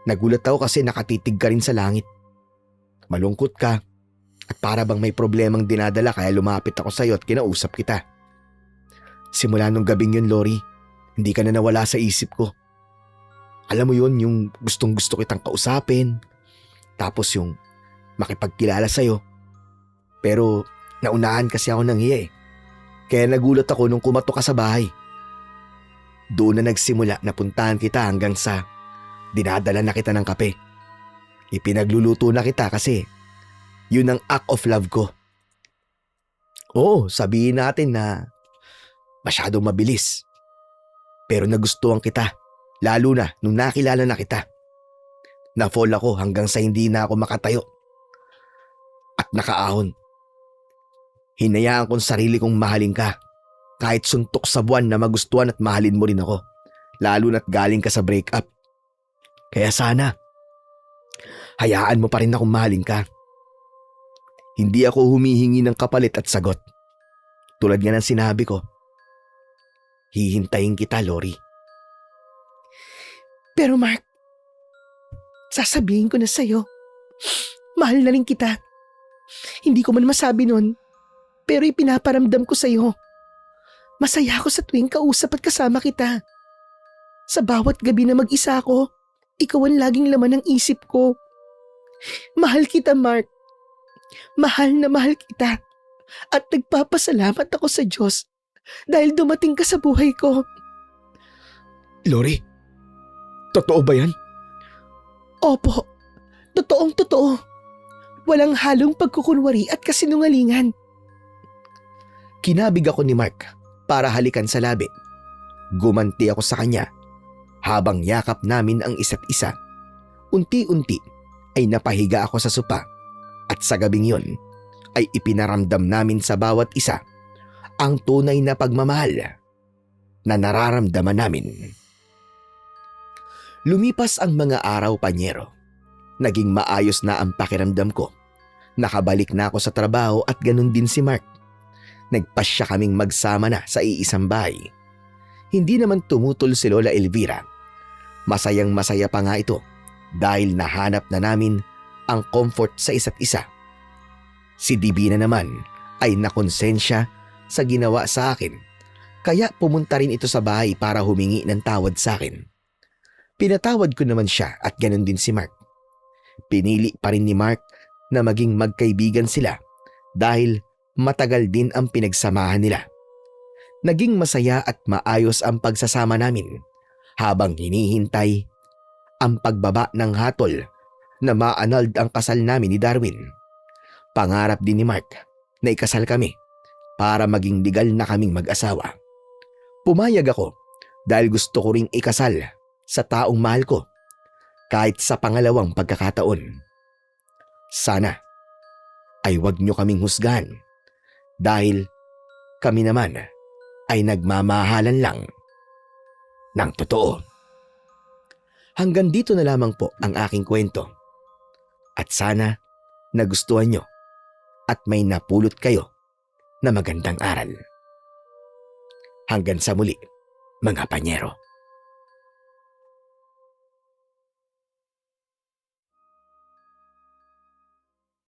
Speaker 3: Nagulat ako kasi nakatitig ka rin sa langit. Malungkot ka at para bang may problemang dinadala kaya lumapit ako sa'yo at kinausap kita. Simula nung gabing yun, Lori, hindi ka na nawala sa isip ko. Alam mo yun, yung gustong gusto kitang kausapin, tapos yung makipagkilala sa'yo. Pero naunahan kasi ako ng hiya eh. Kaya nagulat ako nung kumatok ka sa bahay. Doon na nagsimula na puntahan kita hanggang sa dinadala na kita ng kape. Ipinagluluto na kita kasi yun ang act of love ko. Oo, sabihin natin na masyadong mabilis. Pero nagustuhan kita, lalo na nung nakilala na kita. Na-fall ako hanggang sa hindi na ako makatayo. At nakaahon. Hinayaan kong sarili kong mahalin ka. Kahit suntok sa buwan na magustuhan at mahalin mo rin ako. Lalo na't galing ka sa breakup. Kaya sana, hayaan mo pa rin akong mahalin ka. Hindi ako humihingi ng kapalit at sagot. Tulad nga ng sinabi ko, hihintayin kita, Lori.
Speaker 2: Pero Mark, sasabihin ko na sa'yo, mahal na rin kita. Hindi ko man masabi nun, pero ipinaparamdam ko sa'yo. Masaya ako sa tuwing kausap at kasama kita. Sa bawat gabi na mag-isa ako, ikaw ang laging laman ng isip ko. Mahal kita, Mark. Mahal na mahal kita. At nagpapasalamat ako sa Diyos dahil dumating ka sa buhay ko.
Speaker 3: Lori, totoo ba yan?
Speaker 2: Opo, totoong totoo. Walang halong pagkukunwari at kasinungalingan.
Speaker 3: Kinabig ako ni Mark para halikan sa labi. Gumanti ako sa kanya habang yakap namin ang isa't isa. Unti-unti ay napahiga ako sa sopa at sa gabing yun ay ipinaramdam namin sa bawat isa ang tunay na pagmamahal na nararamdaman namin. Lumipas ang mga araw, Panyero. Naging maayos na ang pakiramdam ko. Nakabalik na ako sa trabaho at ganun din si Mark. Nagpasya kaming magsama na sa iisang bahay. Hindi naman tumutol si Lola Elvira. Masayang masaya pa nga ito dahil nahanap na namin ang comfort sa isa't isa. Si Divina naman ay nakonsensya sa ginawa sa akin kaya pumunta rin ito sa bahay para humingi ng tawad sa akin. Pinatawad ko naman siya at ganun din si Mark. Pinili pa rin ni Mark na maging magkaibigan sila dahil matagal din ang pinagsamahan nila. Naging masaya at maayos ang pagsasama namin habang hinihintay ang pagbaba ng hatol na ma-annulled ang kasal namin ni Darwin. Pangarap din ni Mark na ikasal kami para maging legal na kaming mag-asawa. Pumayag ako dahil gusto ko ring ikasal sa taong mahal ko kahit sa pangalawang pagkakataon. Sana ay wag niyo kaming husgahan dahil kami naman ay nagmamahalan lang ng totoo. Hanggang dito na lamang po ang aking kwento. At sana nagustuhan nyo at may napulot kayo na magandang aral. Hanggang sa muli, mga panyero.